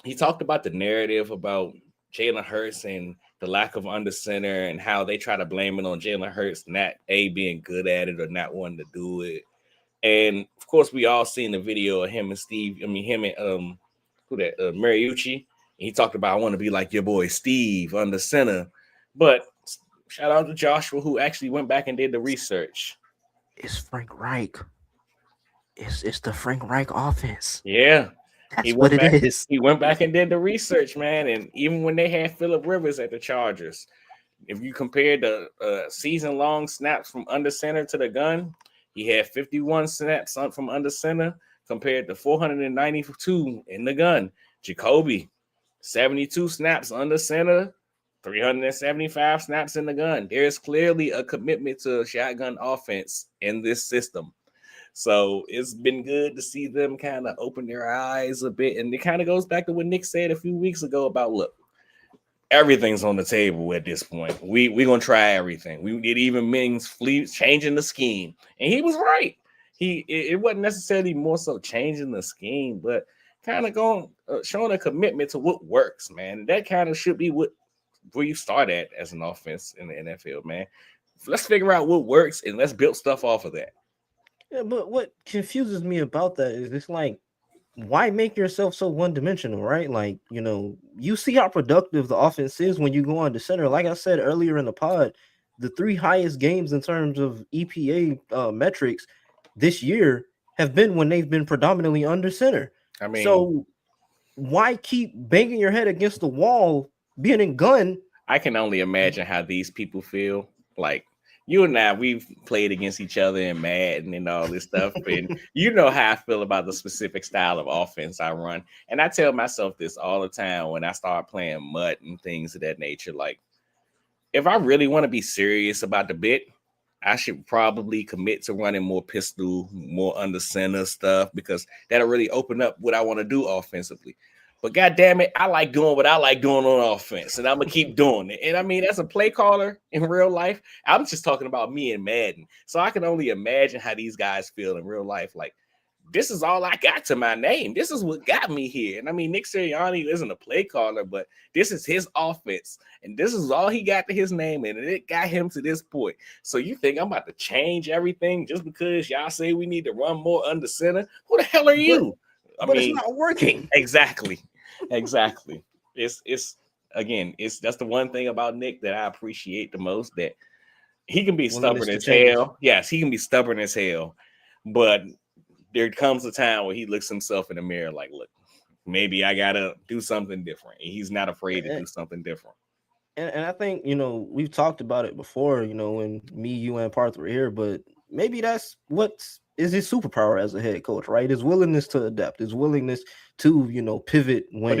he talked about the narrative about Jalen Hurts and the lack of under center and how they try to blame it on Jalen Hurts not being good at it or not wanting to do it. And of course, we all seen the video of him and Mariucci. He talked about, I want to be like your boy Steve under center. But shout out to Joshua, who actually went back and did the research. It's Frank Reich. It's the Frank Reich offense. Yeah. That's what it is. He went back and did the research, man. And even when they had Phillip Rivers at the Chargers, if you compare the season-long snaps from under center to the gun, he had 51 snaps from under center compared to 492 in the gun. Jacoby, 72 snaps under center, 375 snaps in the gun. There's clearly a commitment to shotgun offense in this system. So it's been good to see them kind of open their eyes a bit. And it kind of goes back to what Nick said a few weeks ago about, look, everything's on the table at this point. We're going to try everything. It even means changing the scheme. And he was right. It wasn't necessarily more so changing the scheme, but kind of showing a commitment to what works, man. That kind of should be where you start at as an offense in the NFL, man. Let's figure out what works and let's build stuff off of that. Yeah, but what confuses me about that is it's like, why make yourself so one-dimensional, right? Like, you see how productive the offense is when you go on the center. Like I said earlier in the pod, the 3 highest games in terms of EPA metrics this year have been when they've been predominantly under center. So why keep banging your head against the wall, being in gun? I can only imagine how these people feel. Like, you and I, we've played against each other in Madden and all this stuff. And you know how I feel about the specific style of offense I run. And I tell myself this all the time when I start playing MUT and things of that nature. Like, if I really want to be serious about the bit, I should probably commit to running more pistol, more under center stuff, because that'll really open up what I want to do offensively. But God damn it, I like doing what I like doing on offense, and I'm gonna keep doing it. And I mean, as a play caller in real life, I'm just talking about me and Madden. So I can only imagine how these guys feel in real life. Like, this is all I got to my name. This is what got me here. And I mean, Nick Sirianni isn't a play caller, but this is his offense. And this is all he got to his name. And it got him to this point. So you think I'm about to change everything just because y'all say we need to run more under center? Who the hell are you? But it's not working. Exactly. It's again, that's the one thing about Nick that I appreciate the most, that he can be stubborn as hell. Yes, he can be stubborn as hell. But there comes a time where he looks himself in the mirror like, look, maybe I gotta do something different. And he's not afraid to do something different. And I think, we've talked about it before, when me, you, and Parth were here, but maybe that's what is his superpower as a head coach, right? His willingness to adapt, his willingness to, pivot when but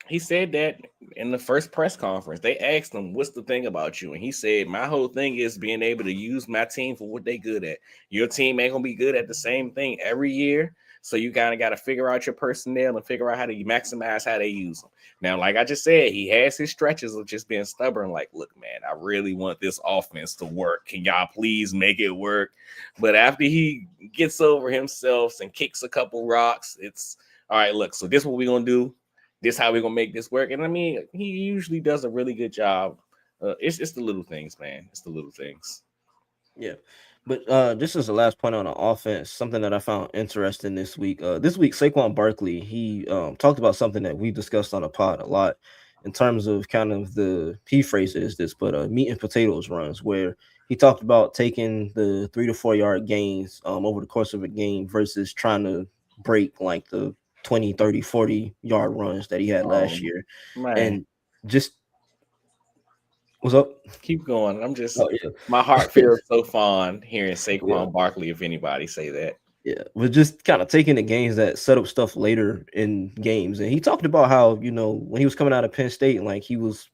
he said that in the first press conference. They asked him, what's the thing about you? And he said, my whole thing is being able to use my team for what they good at. Your team ain't gonna be good at the same thing every year. So you kind of got to figure out your personnel and figure out how to maximize how they use them. Now, like I just said, he has his stretches of just being stubborn. Like, look, man, I really want this offense to work. Can y'all please make it work? But after he gets over himself and kicks a couple rocks, it's all right. Look, so this is what we're gonna do. This is how we're gonna make this work. And I mean, he usually does a really good job. It's the little things, man. It's the little things. Yeah. But just as the last point on the offense, something that I found interesting this week. This week, Saquon Barkley, he talked about something that we discussed on the pod a lot in terms of kind of he phrased it as this, but meat and potatoes runs, where he talked about taking the 3 to 4 yard gains over the course of a game versus trying to break like the 20, 30, 40 yard runs that he had last year. Man. And just what's up? Keep going. I'm just my heart feels so fond hearing Saquon Barkley, if anybody say that. Yeah, we're just kind of taking the games that set up stuff later in games. And he talked about how, when he was coming out of Penn State, like he was,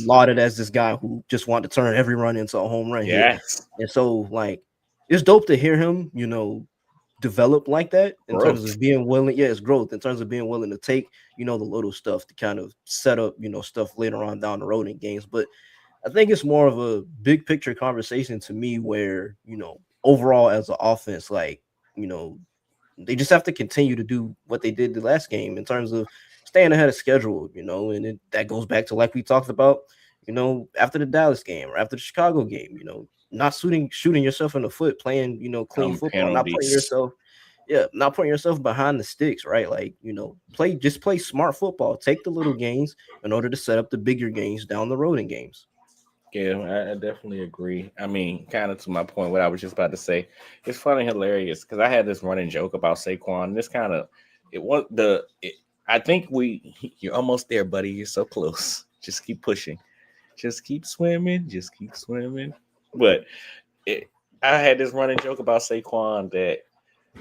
lauded as this guy who just wanted to turn every run into a home run. Yes. Hit. And so, like, it's dope to hear him, develop like that in terms of being willing. Yeah, it's growth in terms of being willing to take, the little stuff to kind of set up, stuff later on down the road in games. But I think it's more of a big picture conversation to me where, overall as an offense, like, they just have to continue to do what they did the last game in terms of staying ahead of schedule, and that goes back to, like we talked about, after the Dallas game or after the Chicago game, not shooting yourself in the foot, playing, clean football, penalties. not putting yourself behind the sticks, right? Like, play smart football, take the little gains in order to set up the bigger gains down the road in games. Yeah, I definitely agree. I mean, kind of to my point, what I was just about to say, it's funny, hilarious, because I had this running joke about Saquon. This kind of, I think you're almost there, buddy. You're so close. Just keep pushing. Just keep swimming. Just keep swimming. But I had this running joke about Saquon that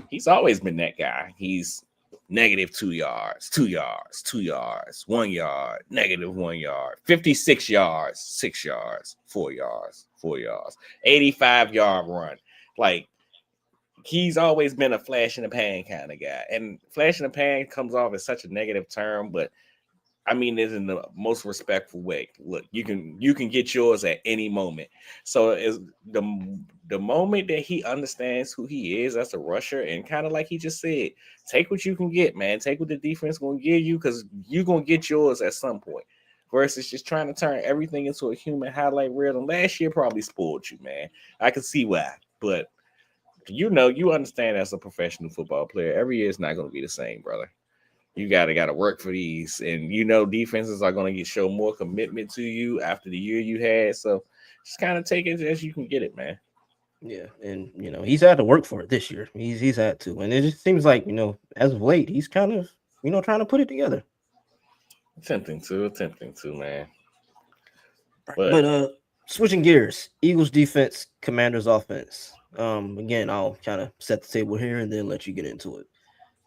he's always been that guy. He's negative 2 yards, 2 yards, 2 yards, 1 yard, negative 1 yard, 56 yards, 6 yards, 4 yards, 4 yards, 85-yard run. Like, he's always been a flash in the pan kind of guy. And flash in the pan comes off as such a negative term, but I mean it in the most respectful way. Look, you can get yours at any moment. So is the moment that he understands who he is as a rusher, and kind of like he just said, take what you can get, man. Take what the defense gonna give you, because you're gonna get yours at some point. Versus just trying to turn everything into a human highlight reel. And last year probably spoiled you, man. I can see why, but you understand as a professional football player, every year is not gonna be the same, brother. You gotta work for these, and defenses are gonna show more commitment to you after the year you had. So just kind of take it as you can get it, man. Yeah, and he's had to work for it this year. He's had to, and it just seems like as of late he's kind of trying to put it together. Attempting to, man. But switching gears, Eagles defense, Commanders offense. Again, I'll kind of set the table here and then let you get into it.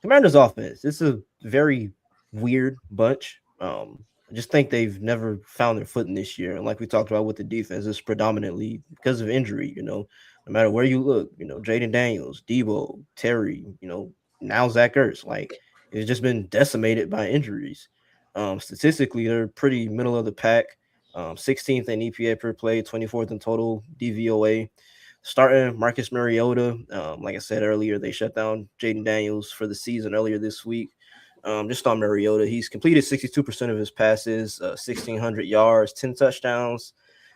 Commanders offense, it's a very weird bunch. I just think they've never found their footing this year. And like we talked about with the defense, it's predominantly because of injury, no matter where you look, Jaden Daniels, Debo, Terry, now Zach Ertz. Like, it's just been decimated by injuries. Statistically, they're pretty middle of the pack. 16th in EPA per play, 24th in total DVOA. Starting Marcus Mariota, like I said earlier, they shut down Jaden Daniels for the season earlier this week. Just on Mariota, he's completed 62% of his passes, 1,600 yards, 10 touchdowns,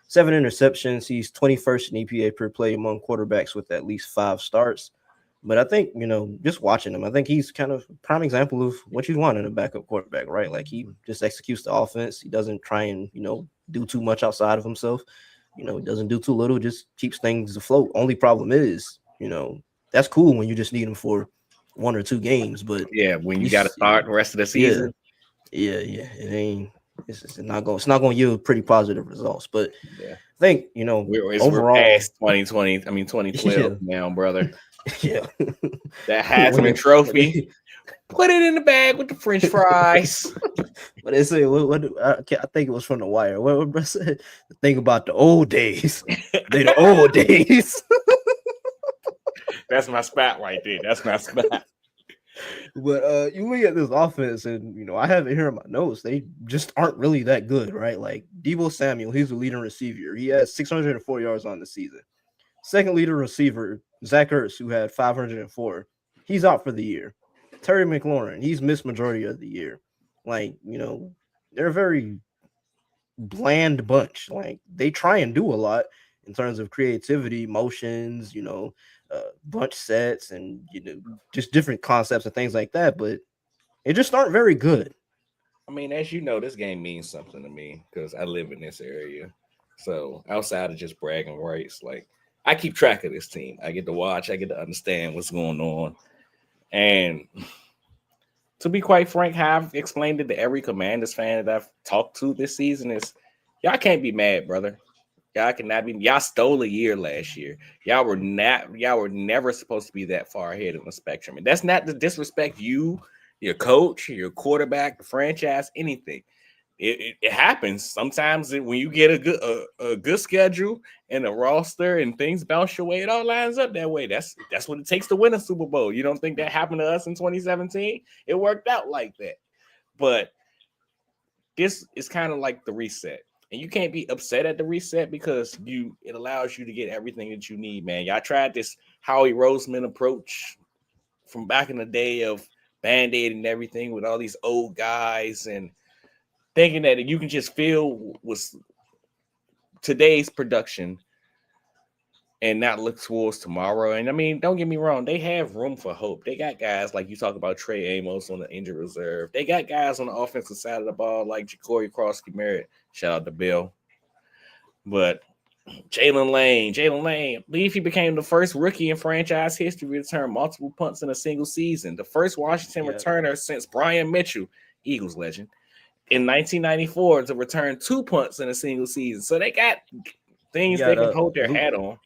7 interceptions. He's 21st in EPA per play among quarterbacks with at least 5 starts. But I think, just watching him, I think he's kind of a prime example of what you want in a backup quarterback, right? Like he just executes the offense. He doesn't try and, do too much outside of himself. He doesn't do too little, just keeps things afloat. Only problem is, that's cool when you just need him for 1 or 2 games, but yeah, when you got to start the rest of the season, yeah, it ain't. It's not going. It's not going to yield pretty positive results. But yeah, I think we're past 2020. I mean 2012 now, brother. Yeah, that Heisman Trophy. Put it in the bag with the French fries. But they say I think it was from The Wire. What said? The thing about the old days. They the old days. That's my spot right there. That's my spot. But you look at this offense, and I have it here in my notes. They just aren't really that good, right? Like Deebo Samuel, he's the leading receiver. He has 604 yards on the season. Second leader receiver, Zach Ertz, who had 504. He's out for the year. Terry McLaurin, he's missed majority of the year. Like, they're a very bland bunch. Like, they try and do a lot in terms of creativity, motions, bunch sets, and, just different concepts and things like that. But they just aren't very good. I mean, as you know, this game means something to me because I live in this area. So outside of just bragging rights, like, I keep track of this team. I get to watch. I get to understand what's going on. And to be quite frank, how I've explained it to every Commanders fan that I've talked to this season is y'all can't be mad, brother. Y'all cannot be. Y'all stole a year last year. Y'all were never supposed to be that far ahead of the spectrum. And that's not to disrespect you, your coach, your quarterback, the franchise, anything. It happens sometimes when you get a good schedule and a roster and things bounce your way. It all lines up that way. That's what it takes to win a Super Bowl. You don't think that happened to us in 2017? It worked out like that. But this is kind of like the reset, and you can't be upset at the reset because it allows you to get everything that you need, man. Y'all tried this Howie Roseman approach from back in the day of Band-Aid and everything with all these old guys and thinking that you can just feel with today's production and not look towards tomorrow. And I mean, don't get me wrong, they have room for hope. They got guys like you talk about Trey Amos on the injured reserve. They got guys on the offensive side of the ball like Ja'Cory Cross-Merritt. Shout out to Bill. But Jalen Lane, I believe he became the first rookie in franchise history to return multiple punts in a single season. The first Washington returner since Brian Mitchell, Eagles legend, in 1994 to return 2 punts in a single season. So they got things they can hold their hat on.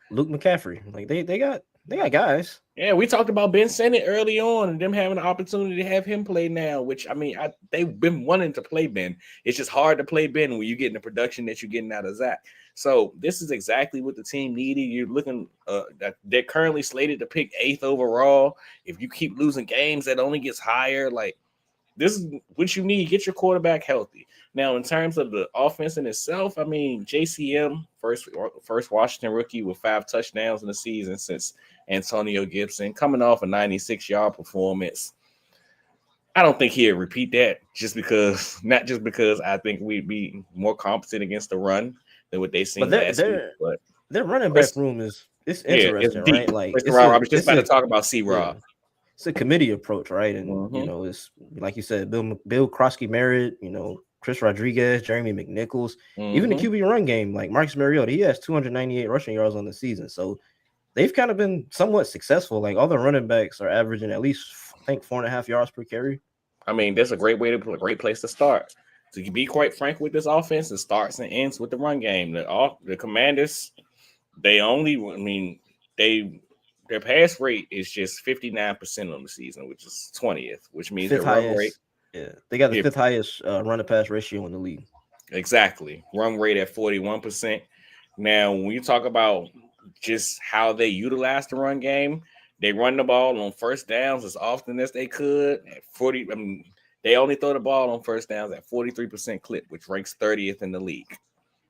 Luke McCaffrey, like they got guys. Yeah, we talked about Ben Sinnott early on and them having the opportunity to have him play now, which I mean, they've been wanting to play Ben. It's just hard to play Ben when you're getting the production that you're getting out of Zach. So this is exactly what the team needed. You're looking, they're currently slated to pick 8th overall. If you keep losing games, that only gets higher. Like, this is what you need. Get your quarterback healthy. Now, in terms of the offense in itself, I mean, JCM, first Washington rookie with 5 touchdowns in the season since Antonio Gibson, coming off a 96-yard performance. I don't think he'll repeat that not just because I think we'd be more competent against the run than what they seen last week. But their running back room is interesting, it's right? Like I was just about to talk about C-Rob. Yeah. It's a committee approach, right? And it's like you said, Bill Krosky-Merritt, Chris Rodriguez, Jeremy McNichols, even the QB run game, like Marcus Mariota, he has 298 rushing yards on the season. So they've kind of been somewhat successful. Like all the running backs are averaging at least, I think, 4.5 yards per carry. I mean, that's a great great place to start. To be quite frank with this offense, it starts and ends with the run game. The Commanders, their pass rate is just 59% on the season, which is 20th, which means their run rate. Yeah, they got the 5th highest run to pass ratio in the league. Exactly. Run rate at 41%. Now, when you talk about just how they utilize the run game, They run the ball on first downs as often as they could. At 40, I mean, they only throw the ball on first downs at 43% clip, which ranks 30th in the league.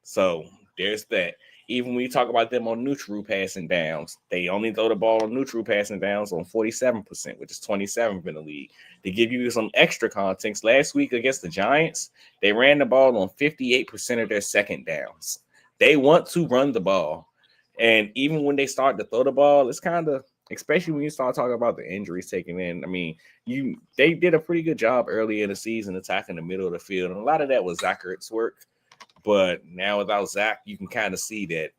So there's that. Even when you talk about them on neutral passing downs, they only throw the ball on neutral passing downs on 47%, which is 27th in the league. To give you some extra context, last week against the Giants, they ran the ball on 58% of their second downs. They want to run the ball. And even when they start to throw the ball, it's kind of, especially when you start talking about the injuries taken in. I mean, they did a pretty good job early in the season attacking the middle of the field. And a lot of that was Zach Ertz's work. But now without Zach, you can kind of see that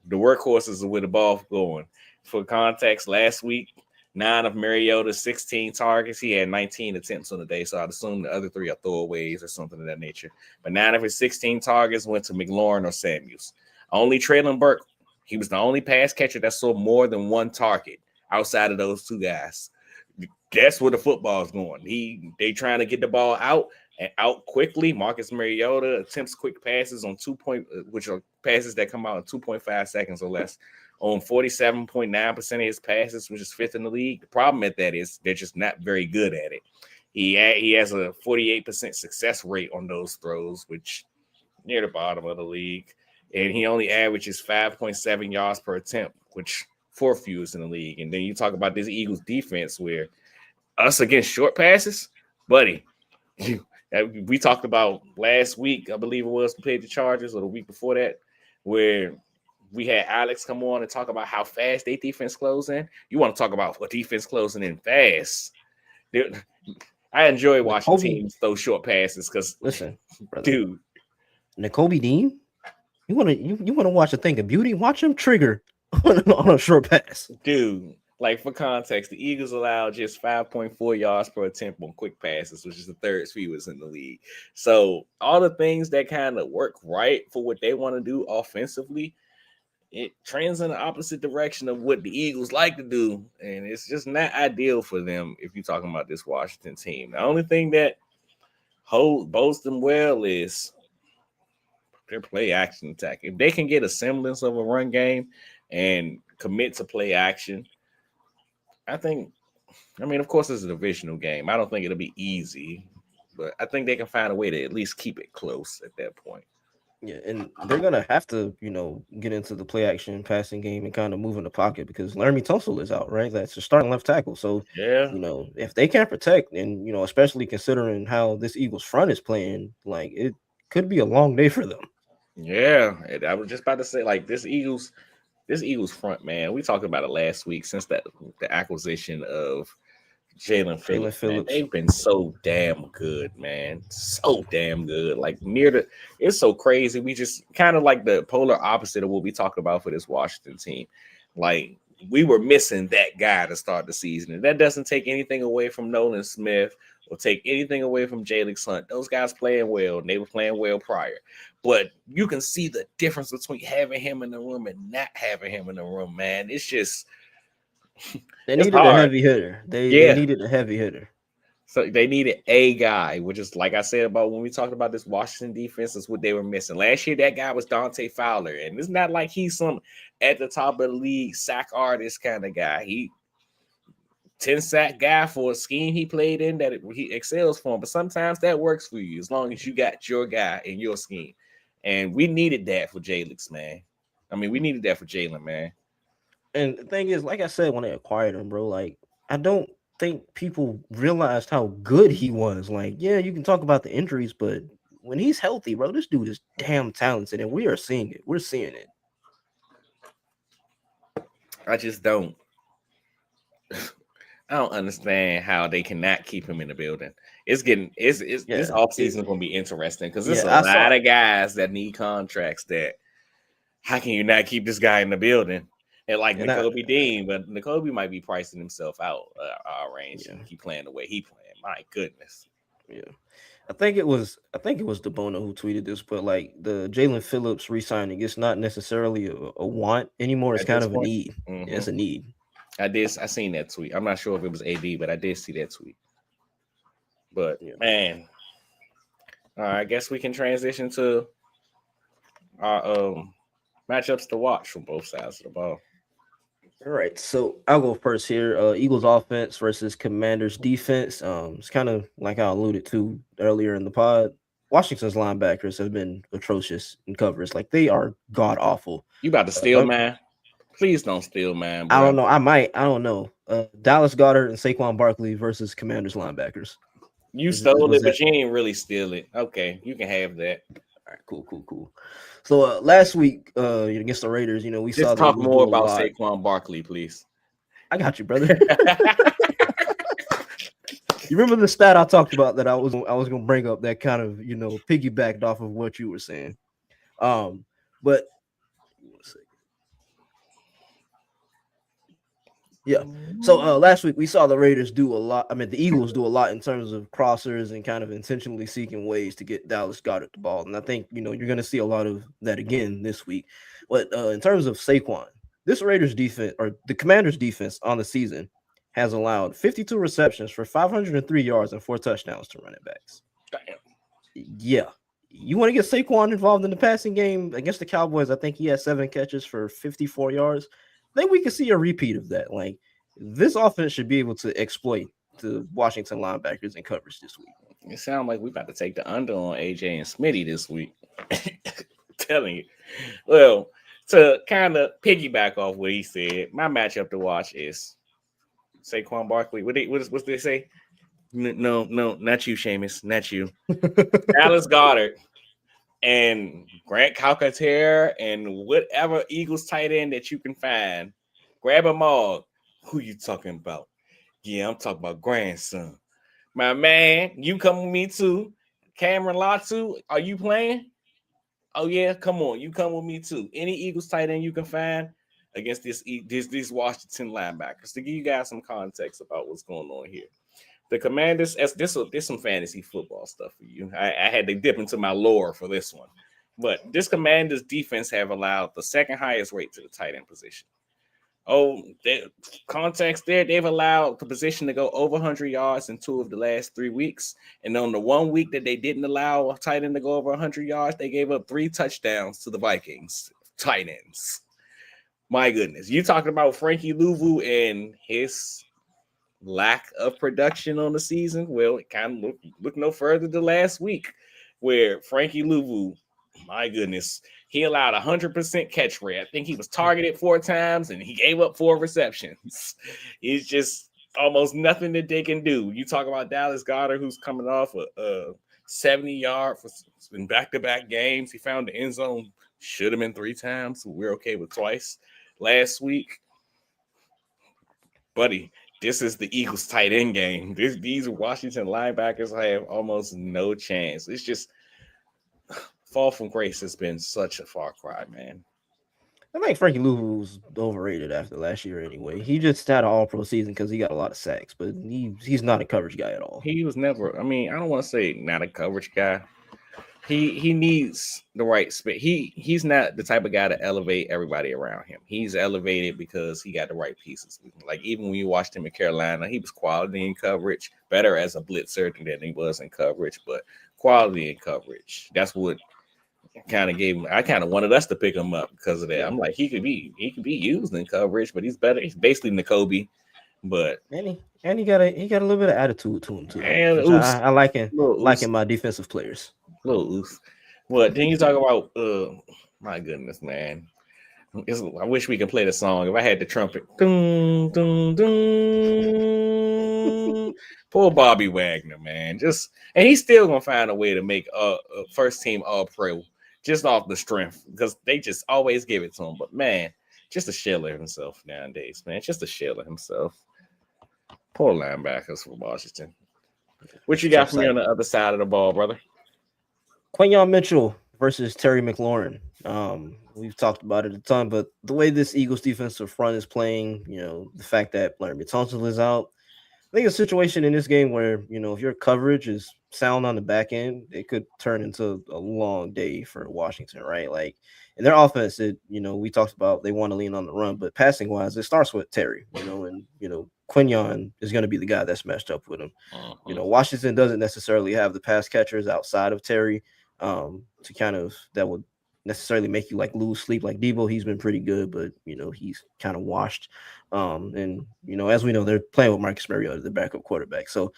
the workhorses are where the ball going. For context, last week, 9 of Mariota's 16 targets, he had 19 attempts on the day. So I'd assume the other 3 are throwaways or something of that nature. But 9 of his 16 targets went to McLaurin or Samuels. Only Traylon Burke, he was the only pass catcher that saw more than 1 target outside of those 2 guys. That's where the football's going. They trying to get the ball out and out quickly. Marcus Mariota attempts quick passes on which are passes that come out in 2.5 seconds or less on 47.9% of his passes, which is 5th in the league. The problem at that is they're just not very good at it. He has a 48% success rate on those throws, which near the bottom of the league. And he only averages 5.7 yards per attempt, which 4th fewest in the league. And then you talk about this Eagles defense where us against short passes, buddy. We talked about last week, I believe it was, we played the Chargers, or the week before that, where we had Alex come on and talk about how fast they defense closing. You want to talk about what defense closing in fast? I enjoy watching teams throw short passes because, listen, brother, dude, Nakobe Dean, you want to watch a thing of beauty? Watch him trigger on a short pass, dude. Like, for context, the Eagles allow just 5.4 yards per attempt on quick passes, which is the 3rd fewest in the league. So all the things that kind of work right for what they want to do offensively, it trends in the opposite direction of what the Eagles like to do. And it's just not ideal for them if you're talking about this Washington team. The only thing that bodes them well is their play action attack. If they can get a semblance of a run game and commit to play action, I mean, of course, it's a divisional game. I don't think it'll be easy, but I think they can find a way to at least keep it close at that point. Yeah, and they're gonna have to, get into the play action passing game and kind of move in the pocket because Laramie Tunsil is out, right? That's a starting left tackle. So, yeah, if they can't protect, and especially considering how this Eagles front is playing, like it could be a long day for them. Yeah, I was just about to say, like, this Eagles front, man. We talked about it last week since the acquisition of Jalen Phillips. Man, they've been so damn good, man. So damn good. Like, it's so crazy. We just kind of like the polar opposite of what we talked about for this Washington team. Like, we were missing that guy to start the season. And that doesn't take anything away from Nolan Smith or take anything away from Jalen Hunt. Those guys playing well, and they were playing well prior. But you can see the difference between having him in the room and not having him in the room, man. It's just they needed a heavy hitter. They needed a heavy hitter. So they needed a guy, which is, like I said about when we talked about this Washington defense, is what they were missing. Last year, that guy was Dante Fowler. And it's not like he's some at the top of the league sack artist kind of guy. He 10-sack guy for a scheme he played in that he excels for him. But sometimes that works for you as long as you got your guy in your scheme. And we needed that for Jalen, man. I mean, we needed that for Jalen, man. And the thing is, like I said, when they acquired him, bro, like, I don't think people realized how good he was. Like, yeah, you can talk about the injuries, but when he's healthy, bro, this dude is damn talented, and we are seeing it. We're seeing it. I just don't. I don't understand how they cannot keep him in the building. This offseason is going to be interesting because there's a lot of guys that need contracts that how can you not keep this guy in the building? And like Nakobe Dean, but Nakobe might be pricing himself out our range and keep playing the way he playing. My goodness. Yeah. I think it was DeBono who tweeted this, but like the Jalen Phillips re-signing, it's not necessarily a want anymore. It's kind of a need. Mm-hmm. Yeah, it's a need. I seen that tweet. I'm not sure if it was AD, but I did see that tweet. But man, I guess we can transition to our matchups to watch from both sides of the ball. All right, so I'll go first here. Eagles offense versus Commanders defense. It's kind of like I alluded to earlier in the pod. Washington's linebackers have been atrocious in coverage. Like they are god awful. You about to steal mine? Please don't steal mine, I bro. don't know. I might. I don't know. Dallas Goddard and Saquon Barkley versus Commanders linebackers. You Is stole was it, that? but you ain't really steal it. Okay, you can have that. All right, cool. So last week against the Raiders, we saw Just the talk Eagles more do a about lot. Saquon Barkley, please. I got you, brother. You remember the stat I talked about that I was gonna bring up that kind of piggybacked off of what you were saying. But yeah. So last week we saw the Raiders do a lot. I mean, the Eagles do a lot in terms of crossers and kind of intentionally seeking ways to get Dallas Goedert the ball. And I think you're going to see a lot of that again this week. But in terms of Saquon, this Raiders defense or the Commanders defense on the season has allowed 52 receptions for 503 yards and 4 touchdowns to running backs. Damn. Yeah. You want to get Saquon involved in the passing game against the Cowboys? I think he had 7 catches for 54 yards. I think we can see a repeat of that. Like this offense should be able to exploit the Washington linebackers in coverage this week. It sounds like we about to take the under on AJ and Smitty this week. Telling you. Well, to kind of piggyback off what he said, my matchup to watch is Saquon Barkley. What they say? No, not you, Seamus. Not you. Dallas Goedert and Grant Calcaterra and whatever Eagles tight end that you can find. Grab them all. Who you talking about? Yeah, I'm talking about grandson. My man, you come with me too. Cameron Latu, are you playing? Oh yeah, come on, you come with me too. Any Eagles tight end you can find against these Washington linebackers. To give you guys some context about what's going on here. The Commanders, this some fantasy football stuff for you. I had to dip into my lore for this one. But this Commanders defense have allowed the second highest rate to the tight end position. Oh, context there, they've allowed the position to go over 100 yards in 2 of the last 3 weeks. And on the 1 week that they didn't allow a tight end to go over 100 yards, they gave up 3 touchdowns to the Vikings tight ends. My goodness. You talking about Frankie Louvu and his lack of production on the season? Well, it kind of look no further than last week where Frankie Louvu, my goodness, he allowed 100% catch rate. I think he was targeted 4 times and he gave up 4 receptions. It's just almost nothing that they can do. You talk about Dallas Goedert, who's coming off a 70-yard in back-to-back games. He found the end zone, should have been 3 times. So we're okay with twice last week. Buddy, this is the Eagles tight end game. These Washington linebackers have almost no chance. It's just fall from grace has been such a far cry, man. I think Frankie Louvu was overrated after last year anyway. He just had an all-pro season because he got a lot of sacks, but he's not a coverage guy at all. He was never, I mean, I don't want to say not a coverage guy. He needs the right spit. He's not the type of guy to elevate everybody around him. He's elevated because he got the right pieces. Like even when you watched him in Carolina, he was quality in coverage, better as a blitzer than he was in coverage, but quality in coverage. That's what kind of gave him. I kind of wanted us to pick him up because of that. Yeah. I'm like, he could be used in coverage, but he's better. He's basically N'Kobe, but and he got a little bit of attitude to him too. And I like my defensive players. Little oof. But then you talk about my goodness, man. I wish we could play the song. If I had the trumpet. Dun, dun, dun. Poor Bobby Wagner, man. And he's still gonna find a way to make a first team all pro just off the strength because they just always give it to him. But man, just a shell of himself nowadays, man. Just a shell of himself. Poor linebackers for Washington. What you got from me on the other side of the ball, brother? Quinyon Mitchell versus Terry McLaurin. We've talked about it a ton, but the way this Eagles defensive front is playing, the fact that Larry Tunsil is out, I think a situation in this game where, if your coverage is sound on the back end, it could turn into a long day for Washington, right? Like in their offense, we talked about they want to lean on the run, but passing wise, it starts with Terry, and Quinyon is going to be the guy that's matched up with him. Washington doesn't necessarily have the pass catchers outside of Terry to kind of that would necessarily make you like lose sleep. Like Debo, he's been pretty good, but he's kind of washed. And as we know, they're playing with Marcus Mariota, the backup quarterback. So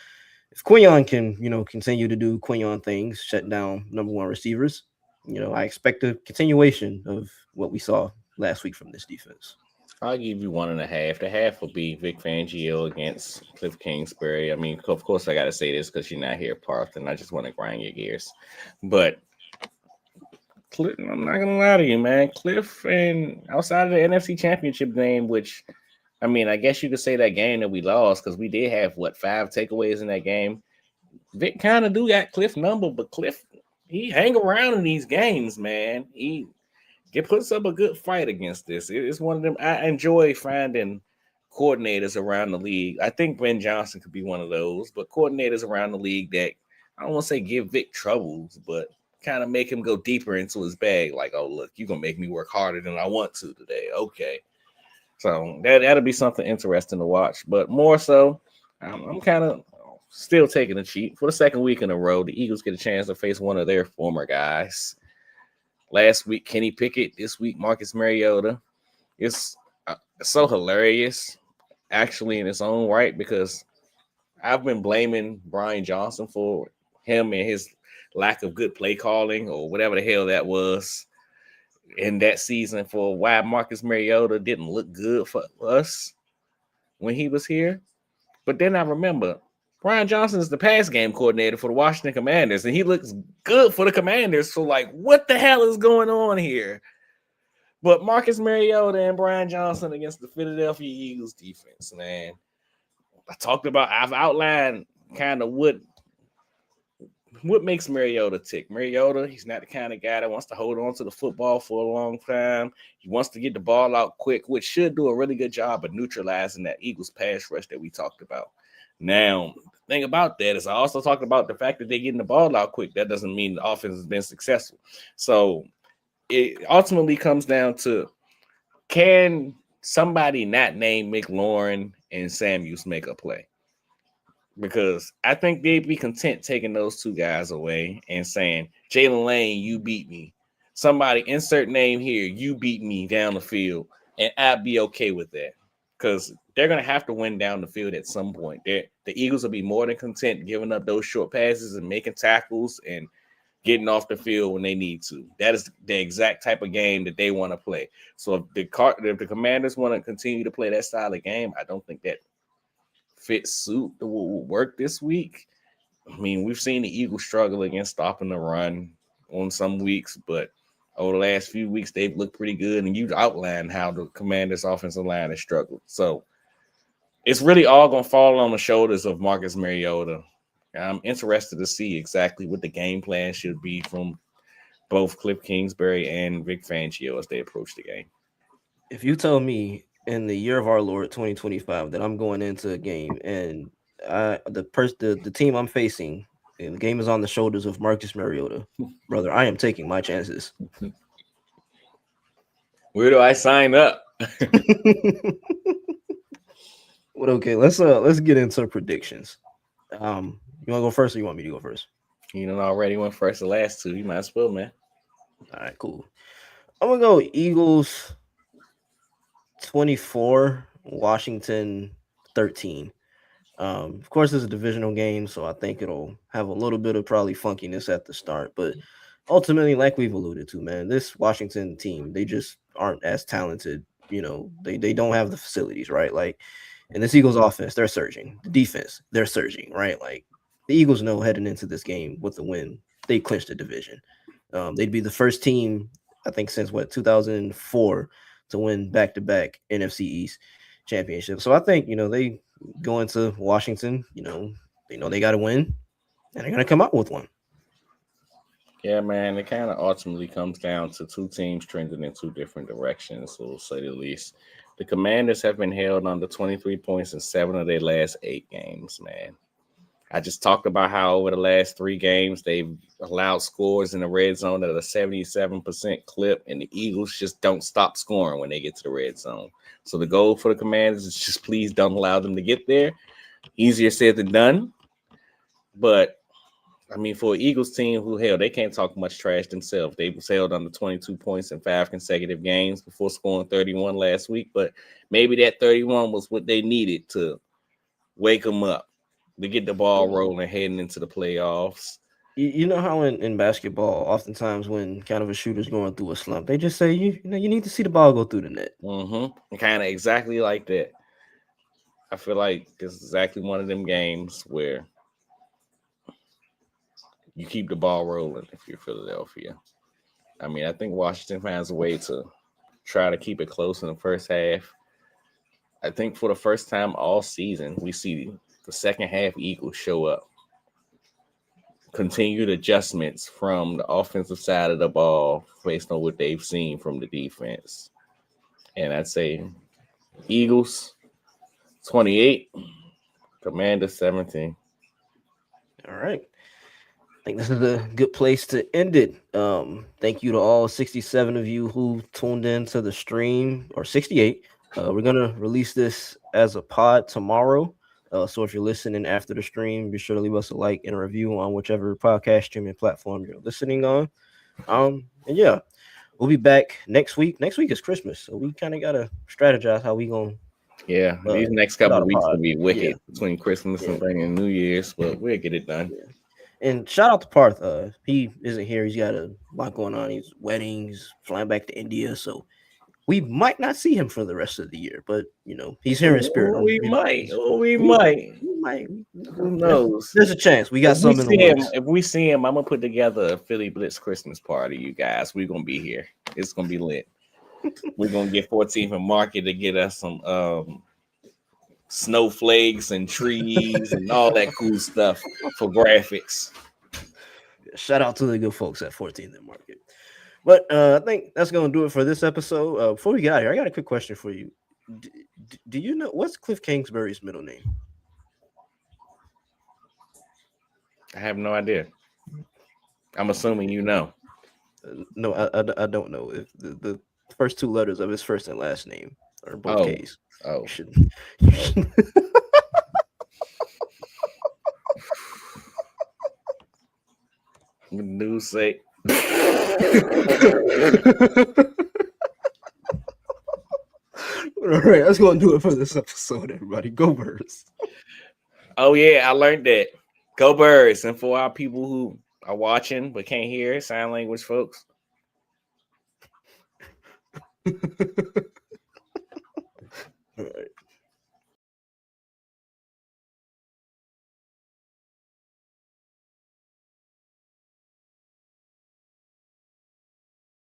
if Quinyon can, continue to do Quinyon things, shut down number one receivers, I expect a continuation of what we saw last week from this defense. I'll give you 1.5. The half will be Vic Fangio against Cliff Kingsbury. I mean, of course, I got to say this because you're not here, Parth, and I just want to grind your gears. But I'm not gonna lie to you, man. Cliff, and outside of the NFC Championship game, which I mean, I guess you could say that game that we lost because we did have 5 takeaways in that game. Vic kind of do got Cliff number, but Cliff, he hang around in these games, man. He puts up a good fight against this. It's one of them. I enjoy finding coordinators around the league. I think Ben Johnson could be one of those, but coordinators around the league that I don't want to say give Vic troubles, but kind of make him go deeper into his bag. Like, oh, look, you're going to make me work harder than I want to today. Okay. So that'll be something interesting to watch. But more so, I'm kind of still taking a cheat. For the second week in a row, the Eagles get a chance to face one of their former guys. Last week, Kenny Pickett. This week, Marcus Mariota. It's so hilarious, actually, in its own right, because I've been blaming Brian Johnson for him and his lack of good play calling or whatever the hell that was in that season for why Marcus Mariota didn't look good for us when he was here. But then I remember Brian Johnson is the pass game coordinator for the Washington Commanders, and he looks good for the Commanders. So, like, what the hell is going on here? But Marcus Mariota and Brian Johnson against the Philadelphia Eagles defense, man. I've outlined kind of what makes Mariota tick. Mariota, he's not the kind of guy that wants to hold on to the football for a long time. He wants to get the ball out quick, which should do a really good job of neutralizing that Eagles pass rush that we talked about. Now, the thing about that is I also talked about the fact that they're getting the ball out quick. That doesn't mean the offense has been successful. So it ultimately comes down to, can somebody not named McLaurin and Samuels make a play? Because I think they'd be content taking those two guys away and saying, Jalen Lane, you beat me. Somebody insert name here, you beat me down the field, and I'd be okay with that. Because they're going to have to win down the field at some point. The Eagles will be more than content giving up those short passes and making tackles and getting off the field when they need to. That is the exact type of game that they want to play. So if the Commanders want to continue to play that style of game, I don't think that suit that will work this week. I mean, we've seen the Eagles struggle against stopping the run on some weeks, but over the last few weeks, they've looked pretty good, and you've outlined how the Commanders' offensive line has struggled. So it's really all going to fall on the shoulders of Marcus Mariota. I'm interested to see exactly what the game plan should be from both Cliff Kingsbury and Vic Fangio as they approach the game. If you tell me in the year of our Lord 2025 that I'm going into a game and the team I'm facing, and the game is on the shoulders of Marcus Mariota, brother, I am taking my chances. Where do I sign up? Well, okay, let's get into predictions. You want to go first, or you want me to go first? You know, already went first the last two. You might as well, man. All right, cool. I'm gonna go Eagles 24, Washington 13. Of course, it's a divisional game, so I think it'll have a little bit of probably funkiness at the start. But ultimately, like we've alluded to, man, this Washington team, they just aren't as talented. They don't have the facilities, right? Like, in this Eagles offense, they're surging. The defense, they're surging, right? Like, the Eagles know heading into this game with the win, they clinched the division. They'd be the first team, I think, since 2004 to win back-to-back NFC East championships. So I think, they go into Washington, they know they got to win, and they're going to come out with one. Yeah, man, it kind of ultimately comes down to two teams trending in two different directions, we'll say the least. The Commanders have been held under 23 points in 7 of their last 8 games, man. I just talked about how over the last 3 games, they've allowed scores in the red zone at a 77% clip, and the Eagles just don't stop scoring when they get to the red zone. So the goal for the Commanders is just please don't allow them to get there. Easier said than done. But I mean, for an Eagles team who, hell, they can't talk much trash themselves. They sailed under 22 points in 5 consecutive games before scoring 31 last week. But maybe that 31 was what they needed to wake them up, to get the ball rolling heading into the playoffs. You know how in basketball, oftentimes when kind of a shooter's going through a slump, they just say, you need to see the ball go through the net. Kind of exactly like that. I feel like this is exactly one of them games where you keep the ball rolling if you're Philadelphia. I mean, I think Washington finds a way to try to keep it close in the first half. I think for the first time all season, we see the second half Eagles show up. Continued adjustments from the offensive side of the ball based on what they've seen from the defense. And I'd say Eagles 28, Commanders 17. All right. I think this is a good place to end it. Thank you to all 67 of you who tuned in to the stream, or 68. We're going to release this as a pod tomorrow. So if you're listening after the stream, be sure to leave us a like and a review on whichever podcast streaming platform you're listening on. And yeah, we'll be back next week. Next week is Christmas, so we kind of got to strategize how we going to. Yeah, these next couple of weeks will be wicked. Yeah. Between Christmas and New Year's, but we'll get it done. Yeah. And shout out to Parth. He isn't here. He's got a lot going on. He's weddings, flying back to India. So we might not see him for the rest of the year. But, he's here in spirit. We might. Who knows? There's a chance. We got something in the works. If we see him, I'm going to put together a Philly Blitz Christmas party, you guys. We're going to be here. It's going to be lit. We're going to get 14th and Market to get us some snowflakes and trees and all that cool stuff for graphics. Shout out to the good folks at 14th and Market. But I think that's going to do it for this episode. Before we get out of here, I got a quick question for you. Do you know what's Cliff Kingsbury's middle name? I have no idea. I'm assuming you know. No, I don't know. If the first two letters of his first and last name are both K's. Oh. You should. News say. All right, that's going to do it for this episode, everybody. Go Birds. Oh, yeah, I learned that. Go Birds. And for our people who are watching but can't hear, sign language folks. All right.